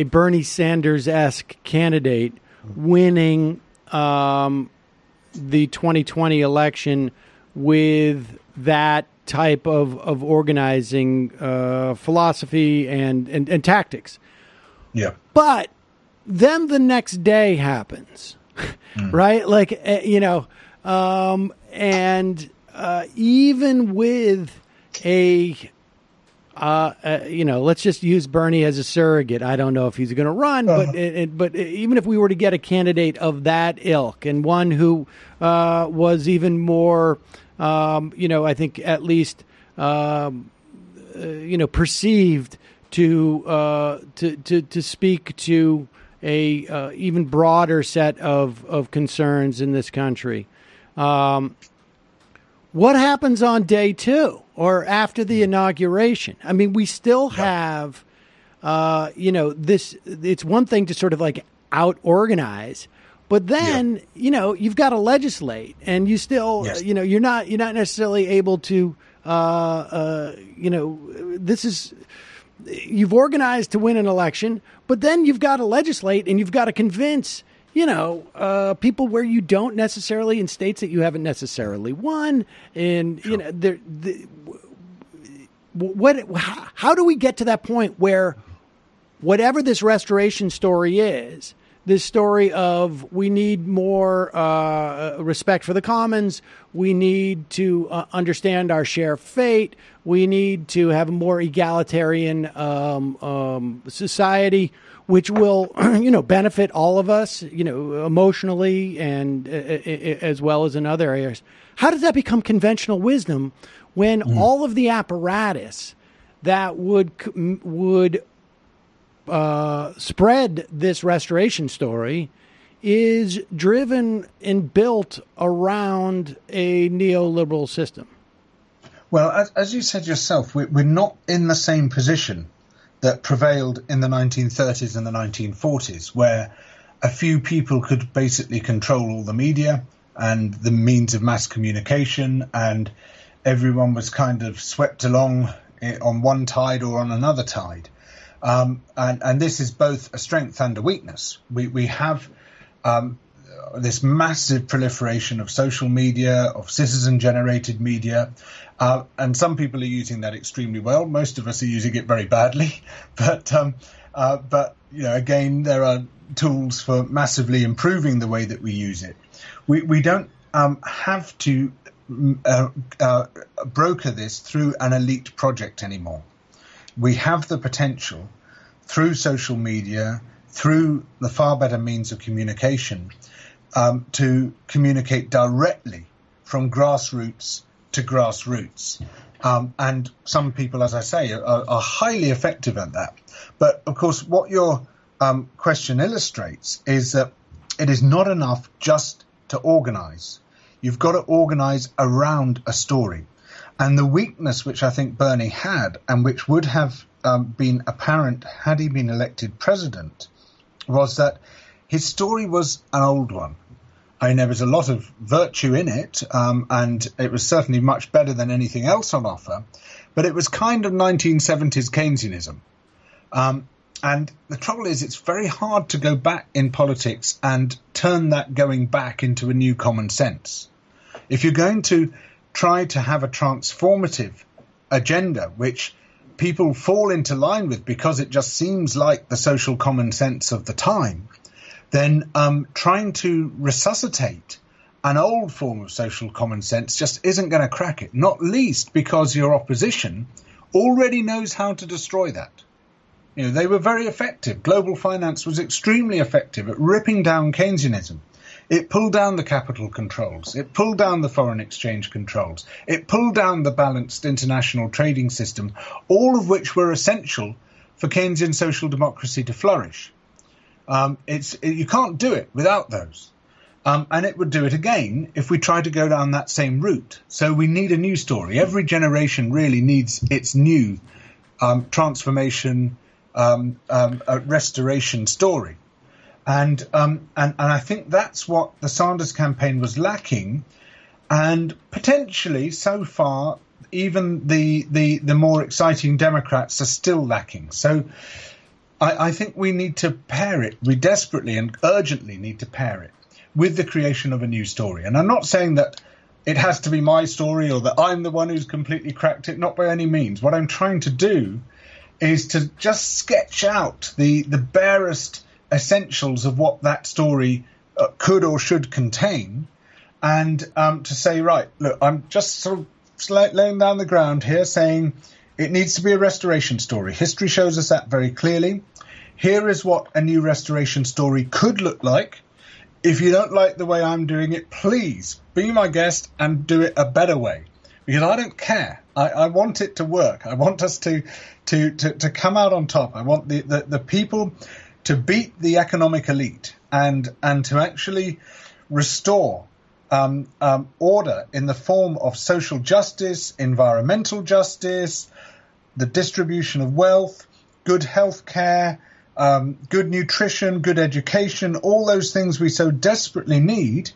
Bernie Sanders-esque candidate winning the 2020 election with that type of organizing philosophy and tactics. Yeah. But then the next day happens, right? Like, even with let's just use Bernie as a surrogate. I don't know if he's going to run, but even if we were to get a candidate of that ilk and one who was even more, I think at least, perceived to speak to a even broader set of concerns in this country. What happens on day two or after the inauguration? I mean, we still have, this. It's one thing to sort of like out organize, but then you've got to legislate, and you still, you're not necessarily able to, this is. You've organized to win an election, but then you've got to legislate, and you've got to convince people where you don't necessarily, in states that you haven't necessarily won. And, how do we get to that point where whatever this restoration story is, this story of we need more respect for the commons, we need to understand our share of fate, we need to have a more egalitarian society, which will, benefit all of us, emotionally and as well as in other areas. How does that become conventional wisdom when all of the apparatus that would spread this restoration story is driven and built around a neoliberal system? Well, as you said yourself, we're not in the same position that prevailed in the 1930s and the 1940s, where a few people could basically control all the media and the means of mass communication, and everyone was kind of swept along on one tide or on another tide. And this is both a strength and a weakness. We have this massive proliferation of social media, of citizen-generated media, and some people are using that extremely well. Most of us are using it very badly. But But, again, there are tools for massively improving the way that we use it. We don't have to broker this through an elite project anymore. We have the potential through social media, through the far better means of communication, to communicate directly from grassroots to grassroots. And some people, as I say, are highly effective at that. But, of course, what your question illustrates is that it is not enough just to organize. You've got to organize around a story. And the weakness which I think Bernie had, and which would have been apparent had he been elected president, was that his story was an old one. I mean, there was a lot of virtue in it, and it was certainly much better than anything else on offer, but it was kind of 1970s Keynesianism. And the trouble is, it's very hard to go back in politics and turn that going back into a new common sense. If you're going to try to have a transformative agenda, which people fall into line with because it just seems like the social common sense of the time, then trying to resuscitate an old form of social common sense just isn't going to crack it, not least because your opposition already knows how to destroy that. They were very effective. Global finance was extremely effective at ripping down Keynesianism. It pulled down the capital controls. It pulled down the foreign exchange controls. It pulled down the balanced international trading system, all of which were essential for Keynesian social democracy to flourish. You can't do it without those. And it would do it again if we try to go down that same route. So we need a new story. Every generation really needs its new transformation, a restoration story. And I think that's what the Sanders campaign was lacking. And potentially, so far, even the more exciting Democrats are still lacking. So I think we need to pair it. We desperately and urgently need to pair it with the creation of a new story. And I'm not saying that it has to be my story or that I'm the one who's completely cracked it, not by any means. What I'm trying to do is to just sketch out the barest essentials of what that story could or should contain, and to say, right, look, I'm just sort of laying down the ground here saying it needs to be a restoration story. History shows us that very clearly. Here is what a new restoration story could look like. If you don't like the way I'm doing it, please be my guest and do it a better way, because I don't care. I want it to work. I want us to come out on top. I want the people to beat the economic elite and to actually restore order in the form of social justice, environmental justice, the distribution of wealth, good health care, good nutrition, good education, all those things we so desperately need.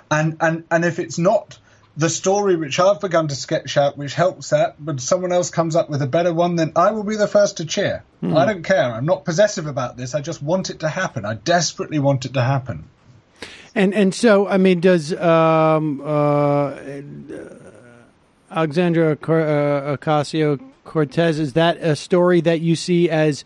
And if it's not the story which I've begun to sketch out, which helps that, but someone else comes up with a better one, then I will be the first to cheer. I don't care. I'm not possessive about this. I just want it to happen. I desperately want it to happen. And so, I mean, does Alexandria Ocasio-Cortez, is that a story that you see as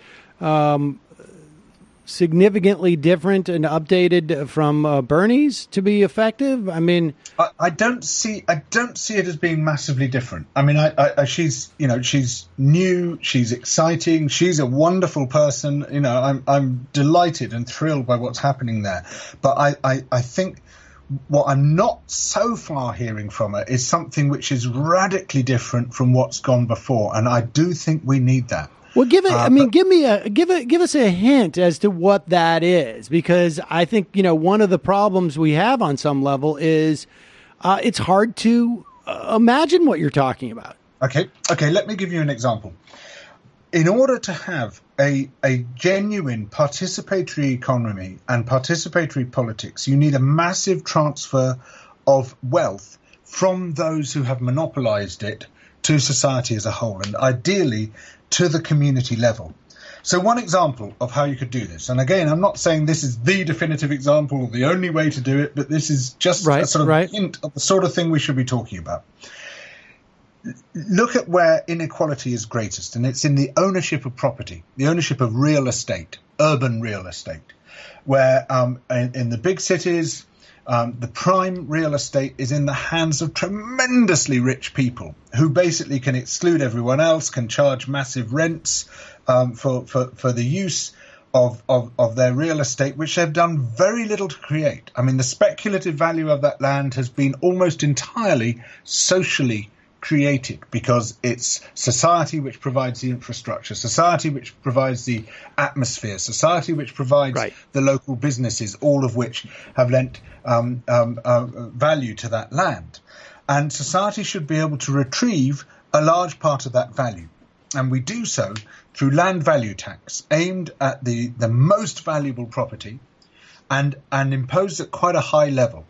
significantly different and updated from Bernie's to be effective? I mean, I don't see it as being massively different. I mean, she's new, she's exciting, she's a wonderful person. I'm delighted and thrilled by what's happening there. But I think what I'm not so far hearing from her is something which is radically different from what's gone before, and I do think we need that. Well, give us a hint as to what that is, because I think, one of the problems we have on some level is it's hard to imagine what you're talking about. Okay. Let me give you an example. In order to have a genuine participatory economy and participatory politics, you need a massive transfer of wealth from those who have monopolized it to society as a whole, and ideally to the community level. So one example of how you could do this, and again, I'm not saying this is the definitive example or the only way to do it, but this is just a sort of hint of the sort of thing we should be talking about. look at where inequality is greatest, and it's in the ownership of property, the ownership of real estate, urban real estate, where in the big cities, the prime real estate is in the hands of tremendously rich people who basically can exclude everyone else, can charge massive rents for the use of their real estate, which they've done very little to create. I mean, the speculative value of that land has been almost entirely socially created, because it's society which provides the infrastructure, society which provides the atmosphere, society which provides the local businesses, all of which have lent value to that land. And society should be able to retrieve a large part of that value. And we do so through land value tax, aimed at the most valuable property and imposed at quite a high level.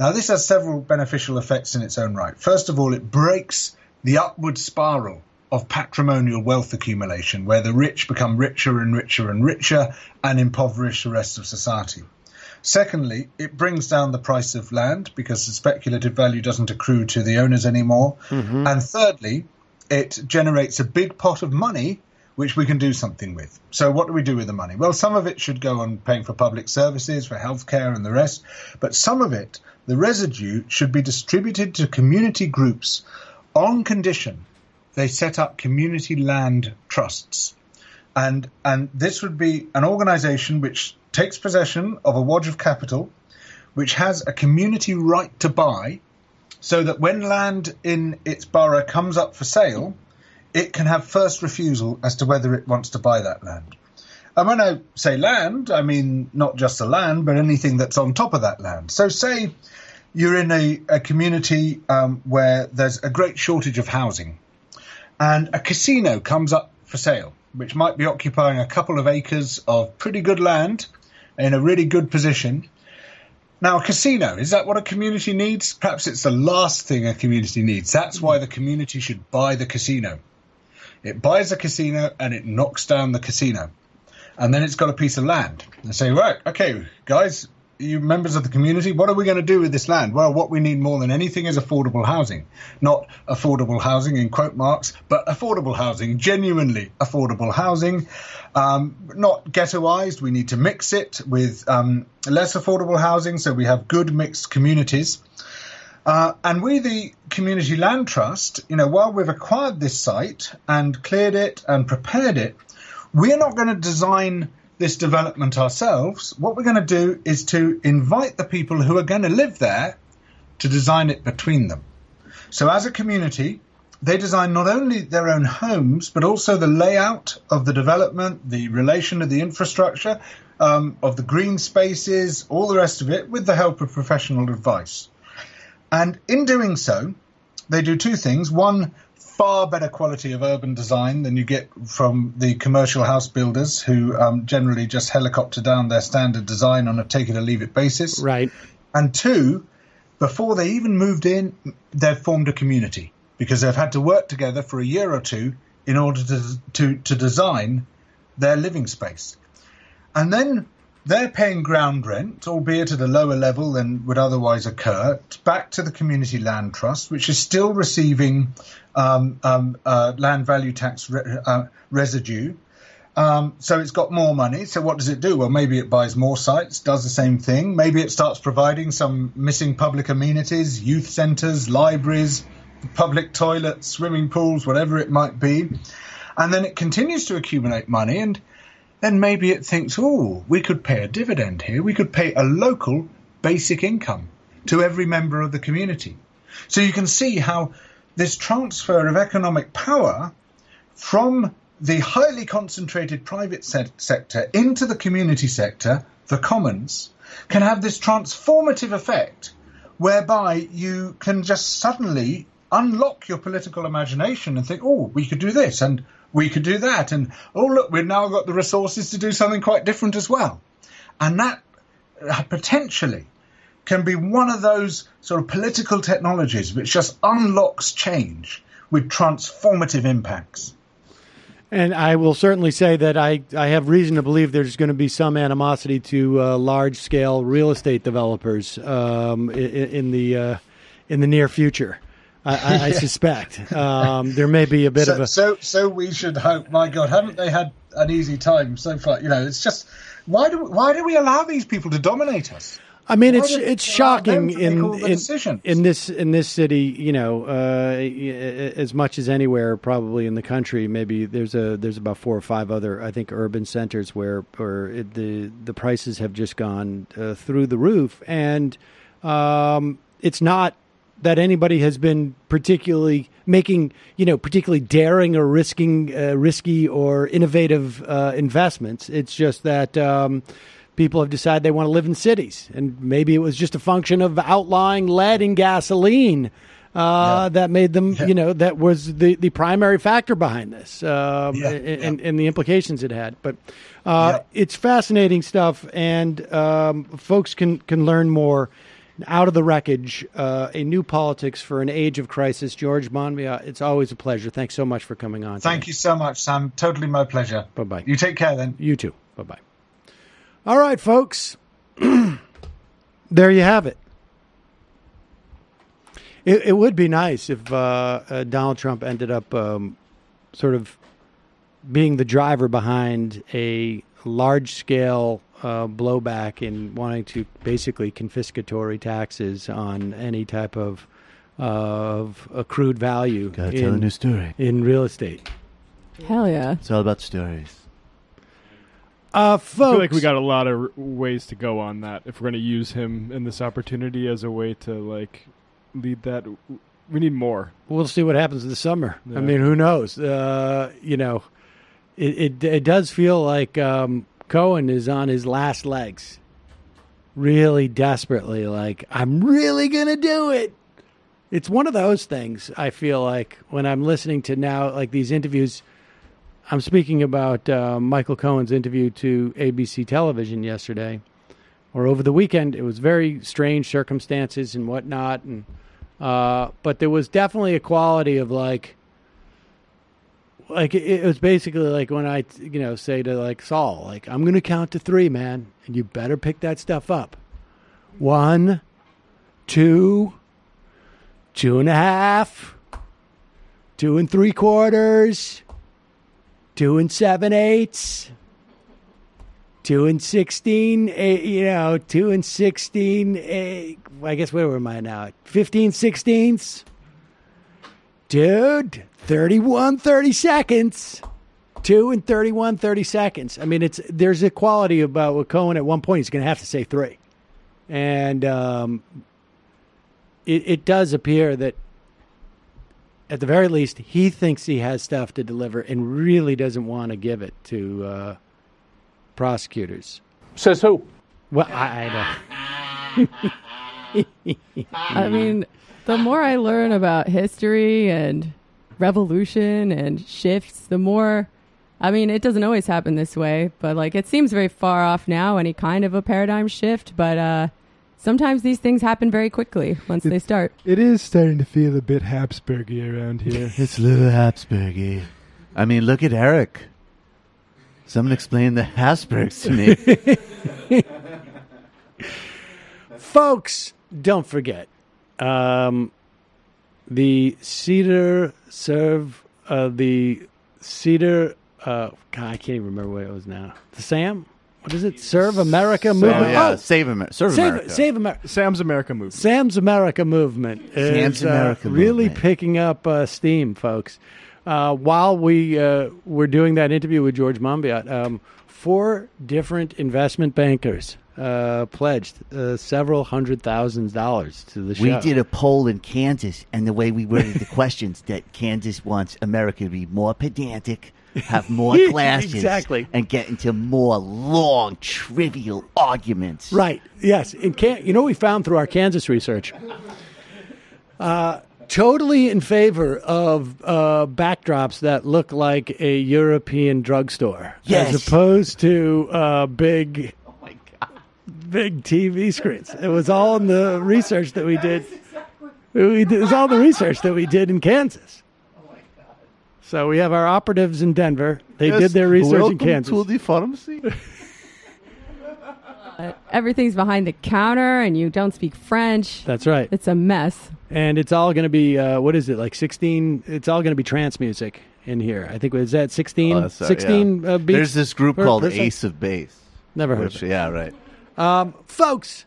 Now, this has several beneficial effects in its own right. First of all, it breaks the upward spiral of patrimonial wealth accumulation, where the rich become richer and richer and richer and impoverish the rest of society. Secondly, it brings down the price of land because the speculative value doesn't accrue to the owners anymore. Mm-hmm. And thirdly, it generates a big pot of money which we can do something with. So what do we do with the money? Well, some of it should go on paying for public services, for healthcare and the rest. But some of it, the residue, should be distributed to community groups on condition they set up community land trusts. And this would be an organization which takes possession of a wodge of capital, which has a community right to buy, so that when land in its borough comes up for sale, it can have first refusal as to whether it wants to buy that land. And when I say land, I mean not just the land, but anything that's on top of that land. So say you're in a community where there's a great shortage of housing, and a casino comes up for sale, which might be occupying a couple of acres of pretty good land in a really good position. Now, a casino, is that what a community needs? Perhaps it's the last thing a community needs. That's why the community should buy the casino. It buys the casino and it knocks down the casino. And then it's got a piece of land. They say, right, okay, guys, you members of the community, what are we going to do with this land? Well, what we need more than anything is affordable housing. Not affordable housing in quote marks, but affordable housing, genuinely affordable housing. Not ghettoized. We need to mix it with less affordable housing so we have good mixed communities. And we, the Community Land Trust, while we've acquired this site and cleared it and prepared it, we're not going to design this development ourselves. What we're going to do is to invite the people who are going to live there to design it between them. So as a community, they design not only their own homes, but also the layout of the development, the relation of the infrastructure, of the green spaces, all the rest of it, with the help of professional advice. And in doing so, they do two things. One, far better quality of urban design than you get from the commercial house builders who generally just helicopter down their standard design on a take-it-or-leave-it basis. Right. And two, before they even moved in, they've formed a community because they've had to work together for a year or two in order to design their living space. And then they're paying ground rent, albeit at a lower level than would otherwise occur, back to the Community Land Trust, which is still receiving land value tax residue. So it's got more money. So what does it do? Well, maybe it buys more sites, does the same thing. Maybe it starts providing some missing public amenities, youth centres, libraries, public toilets, swimming pools, whatever it might be. And then it continues to accumulate money, and then maybe it thinks, oh, we could pay a dividend here. We could pay a local basic income to every member of the community. So you can see how this transfer of economic power from the highly concentrated private sector into the community sector, the commons, can have this transformative effect whereby you can just suddenly unlock your political imagination and think, oh, we could do this and we could do that. And, oh, look, we've now got the resources to do something quite different as well. And that potentially can be one of those sort of political technologies which just unlocks change with transformative impacts. And I will certainly say that I have reason to believe there's going to be some animosity to large-scale real estate developers in the near future. I suspect. There may be a bit of a... So we should hope, my God, haven't they had an easy time so far? It's just, why do we allow these people to dominate us? I mean, it's shocking in this city, as much as anywhere probably in the country. Maybe there's about 4 or 5 other, I think, urban centers where the prices have just gone through the roof, and it's not that anybody has been particularly making, particularly daring or risky or innovative investments. It's just that people have decided they want to live in cities, and maybe it was just a function of outlawing lead in gasoline that made them, that was the primary factor behind this, and the implications it had. But it's fascinating stuff, and folks can learn more out of the Wreckage, a new politics for an age of crisis. George Monbiot, it's always a pleasure. Thanks so much for coming on. Thank you so much, Sam. Totally my pleasure. Bye-bye. You take care then. You too. Bye-bye. All right, folks. There you have it. It would be nice if Donald Trump ended up sort of being the driver behind a large-scale blowback in wanting to basically confiscatory taxes on any type of accrued value. Gotta tell a new story in real estate. Hell yeah! It's all about stories. Folks, I feel like we got a lot of ways to go on that. If we're going to use him in this opportunity as a way to lead that, we need more. We'll see what happens this summer. Yeah. I mean, who knows? It does feel like Cohen is on his last legs, really desperately. Like, I'm really gonna do it. It's one of those things. I feel like when I'm listening to now, like these interviews. I'm speaking about Michael Cohen's interview to ABC television yesterday, or over the weekend. It was very strange circumstances and whatnot, and but there was definitely a quality of like it was basically like when I say to Saul, I'm going to count to 3, man, and you better pick that stuff up. 1, 2, 2.5, 2 3/4. 2 7/8, 2 16, 2 16. I guess where am I now? 15 16ths. Dude, 31 30 seconds. 2 31 30 seconds. I mean, there's a quality about with Cohen. At one point, he's going to have to say 3, and it does appear that, at the very least, he thinks he has stuff to deliver and really doesn't want to give it to prosecutors. Says who? Well, I don't. I mean, the more I learn about history and revolution and shifts, the more... I mean, it doesn't always happen this way, but it seems very far off now, any kind of a paradigm shift, but... sometimes these things happen very quickly once they start. It is starting to feel a bit Habsburgy around here. It's a little Habsburgy. I mean, look at Eric. Someone explain the Habsburgs to me. Folks, don't forget. The Cedar serve, the Cedar, God, I can't even remember what it was now. The Sam? What is it? Serve America movement? Yeah, Save America. Save America. Sam's America movement. Sam's America movement is really picking up steam, folks. While we're doing that interview with George Monbiot, 4 different investment bankers pledged several $100,000 to the show. We did a poll in Kansas, and the way we worded the questions, that Kansas wants America to be more pedantic, have more classes, exactly, and get into more long, trivial arguments. Right. Yes. We found through our Kansas research, totally in favor of backdrops that look like a European drugstore, yes, as opposed to big TV screens. It was all in the research that we did. It was all the research that we did in Kansas. So we have our operatives in Denver. They did their research in Kansas. To the pharmacy. Everything's behind the counter, and you don't speak French. That's right. It's a mess. And it's all going to be, what is it, like 16? It's all going to be trance music in here. I think, is that 16? 16 beats? There's this group called person? Ace of Base. Never heard of it. Yeah, right. Folks,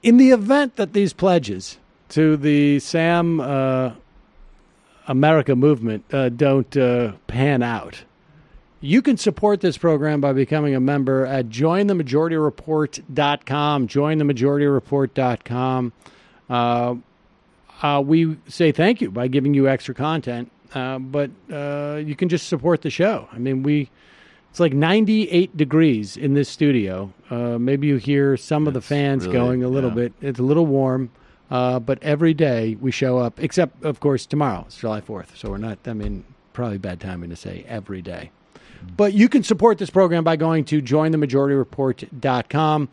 in the event that these pledges to the Sam America movement don't pan out, you can support this program by becoming a member at jointhemajorityreport.com, jointhemajorityreport.com. We say thank you by giving you extra content, but you can just support the show. I mean, it's like 98 degrees in this studio. Maybe you hear some of the fans really, going a little bit. It's a little warm, but every day we show up, except, of course, tomorrow. It's July 4th, so we're not, probably bad timing to say every day. But you can support this program by going to jointhemajorityreport.com.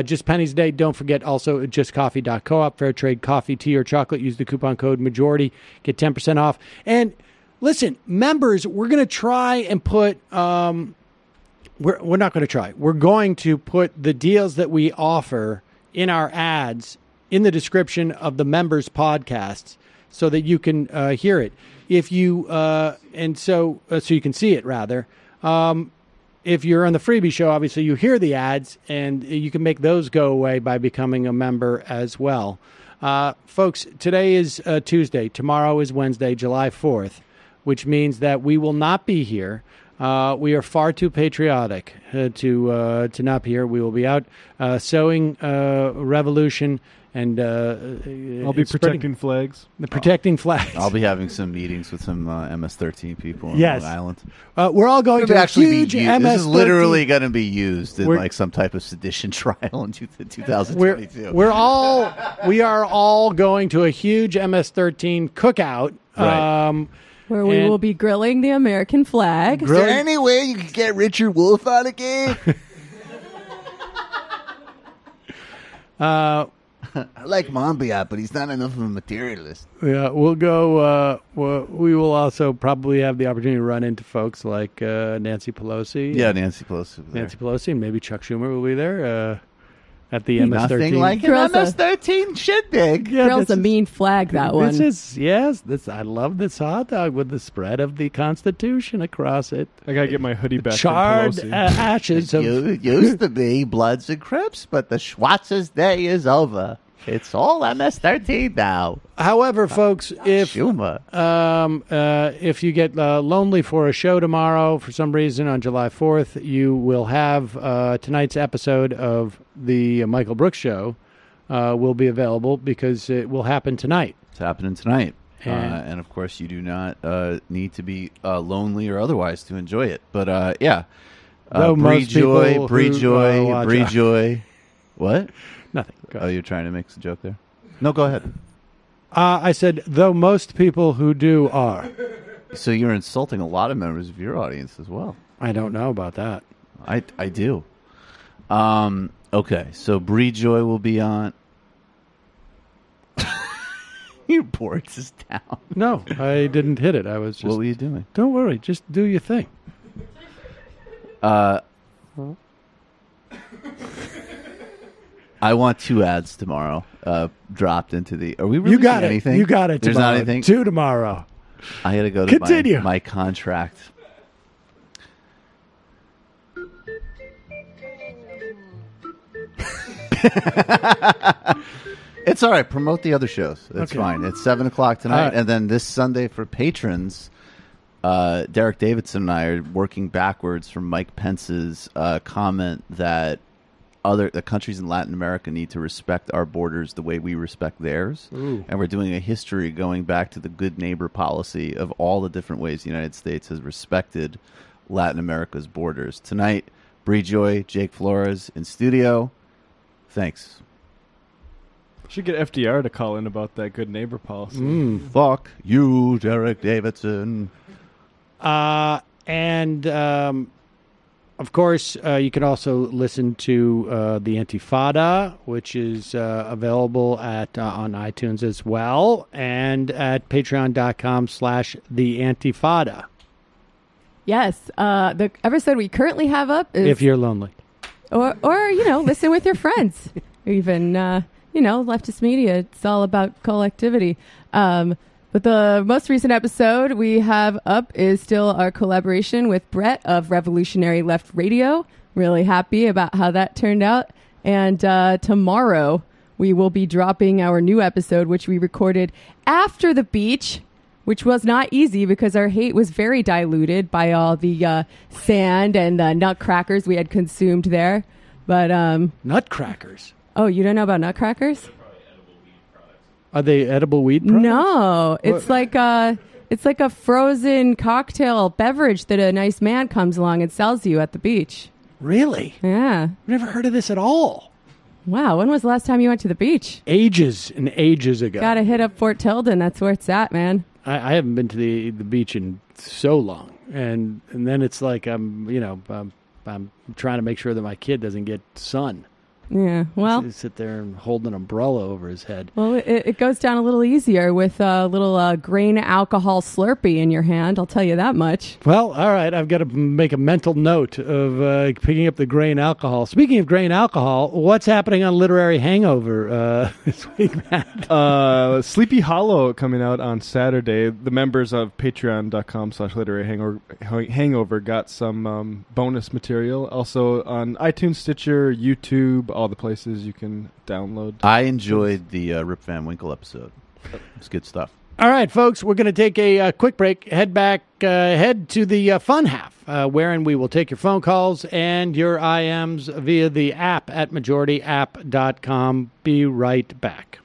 Just pennies a day. Don't forget also justcoffee.coop. Fair trade coffee, tea, or chocolate. Use the coupon code MAJORITY. Get 10% off. And listen, members, we're going to try and put... we're not going to try. We're going to put the deals that we offer in our ads in the description of the members' podcasts so that you can hear it. If you so you can see it rather. If you're on the freebie show, obviously you hear the ads, and you can make those go away by becoming a member as well. Folks, today is Tuesday. Tomorrow is Wednesday, July 4th, which means that we will not be here. We are far too patriotic to not be here. We will be out sowing revolution, and I'll be protecting flags. Protecting flags. I'll be having some meetings with some MS-13 people on Long Island. We're all going to actually huge MS-13. This is literally going to be used in like some type of sedition trial in 2022. We are all going to a huge MS-13 cookout. Right. Where we will be grilling the American flag. Is there any way you can get Richard Wolff out again? I like Monbiot, but he's not enough of a materialist. Yeah, we'll go. We will also probably have the opportunity to run into folks like Nancy Pelosi. Yeah, Nancy Pelosi. Nancy Pelosi, and maybe Chuck Schumer will be there at the MS-13. Nothing like an MS-13 shindig. Yeah, Grill's a mean flag, that one. I love this hot dog with the spread of the Constitution across it. I gotta get my hoodie back. Charred ashes. It used to be Bloods and Crips, but the Schwartz's day is over. It's all MS-13 now. However, folks, if you get lonely for a show tomorrow for some reason on July 4th, you will have tonight's episode of the Michael Brooks Show will be available because it will happen tonight. It's happening tonight. And of course, you do not need to be lonely or otherwise to enjoy it. But Bree Joy. What? Nothing. Oh, you're trying to make a joke there? No, go ahead. I said, though most people who do are. So you're insulting a lot of members of your audience as well. I don't know about that. I do. Okay, so Bree Joy will be on. Your boards is down. No, I didn't hit it. I was just... What were you doing? Don't worry. Just do your thing. I want 2 ads tomorrow dropped into the... Are we really anything? You got it There's tomorrow. Not anything? 2 tomorrow. I got to go to Continue. my contract. It's all right. Promote the other shows. It's fine. It's 7 o'clock tonight. Right. And then this Sunday for patrons, Derek Davidson and I are working backwards from Mike Pence's comment that the countries in Latin America need to respect our borders the way we respect theirs. Ooh. And we're doing a history going back to the good neighbor policy of all the different ways the United States has respected Latin America's borders. Tonight, Bree Joy, Jake Flores in studio. Thanks. Should get FDR to call in about that good neighbor policy. Fuck you, Derek Davidson. Of course, you can also listen to the Antifada, which is available on iTunes as well, and at patreon.com/theantifada. Yes. The episode we currently have up is... If you're lonely. or listen with your friends. Or even, leftist media. It's all about collectivity. But the most recent episode we have up is still our collaboration with Brett of Revolutionary Left Radio. Really happy about how that turned out. And tomorrow we will be dropping our new episode, which we recorded after the beach, which was not easy because our hate was very diluted by all the sand and the nutcrackers we had consumed there. But nutcrackers? Oh, you don't know about nutcrackers? Are they edible weed products? No, it's like a frozen cocktail beverage that a nice man comes along and sells you at the beach. Really? Yeah. I've never heard of this at all. Wow, when was the last time you went to the beach? Ages and ages ago. Gotta hit up Fort Tilden. That's where it's at, man. I haven't been to the beach in so long, and then it's like I'm trying to make sure that my kid doesn't get sun. Yeah, well, sit there and hold an umbrella over his head. Well, it goes down a little easier with a little grain alcohol Slurpee in your hand. I'll tell you that much. Well, all right. I've got to make a mental note of picking up the grain alcohol. Speaking of grain alcohol, what's happening on Literary Hangover this week, Matt? Sleepy Hollow coming out on Saturday. The members of patreon.com/literary hangover got some bonus material. Also on iTunes, Stitcher, YouTube, all the places you can download. I enjoyed the Rip Van Winkle episode. It's good stuff. All right, folks, we're going to take a quick break. Head to the fun half, wherein we will take your phone calls and your IMs via the app at majorityapp.com. Be right back.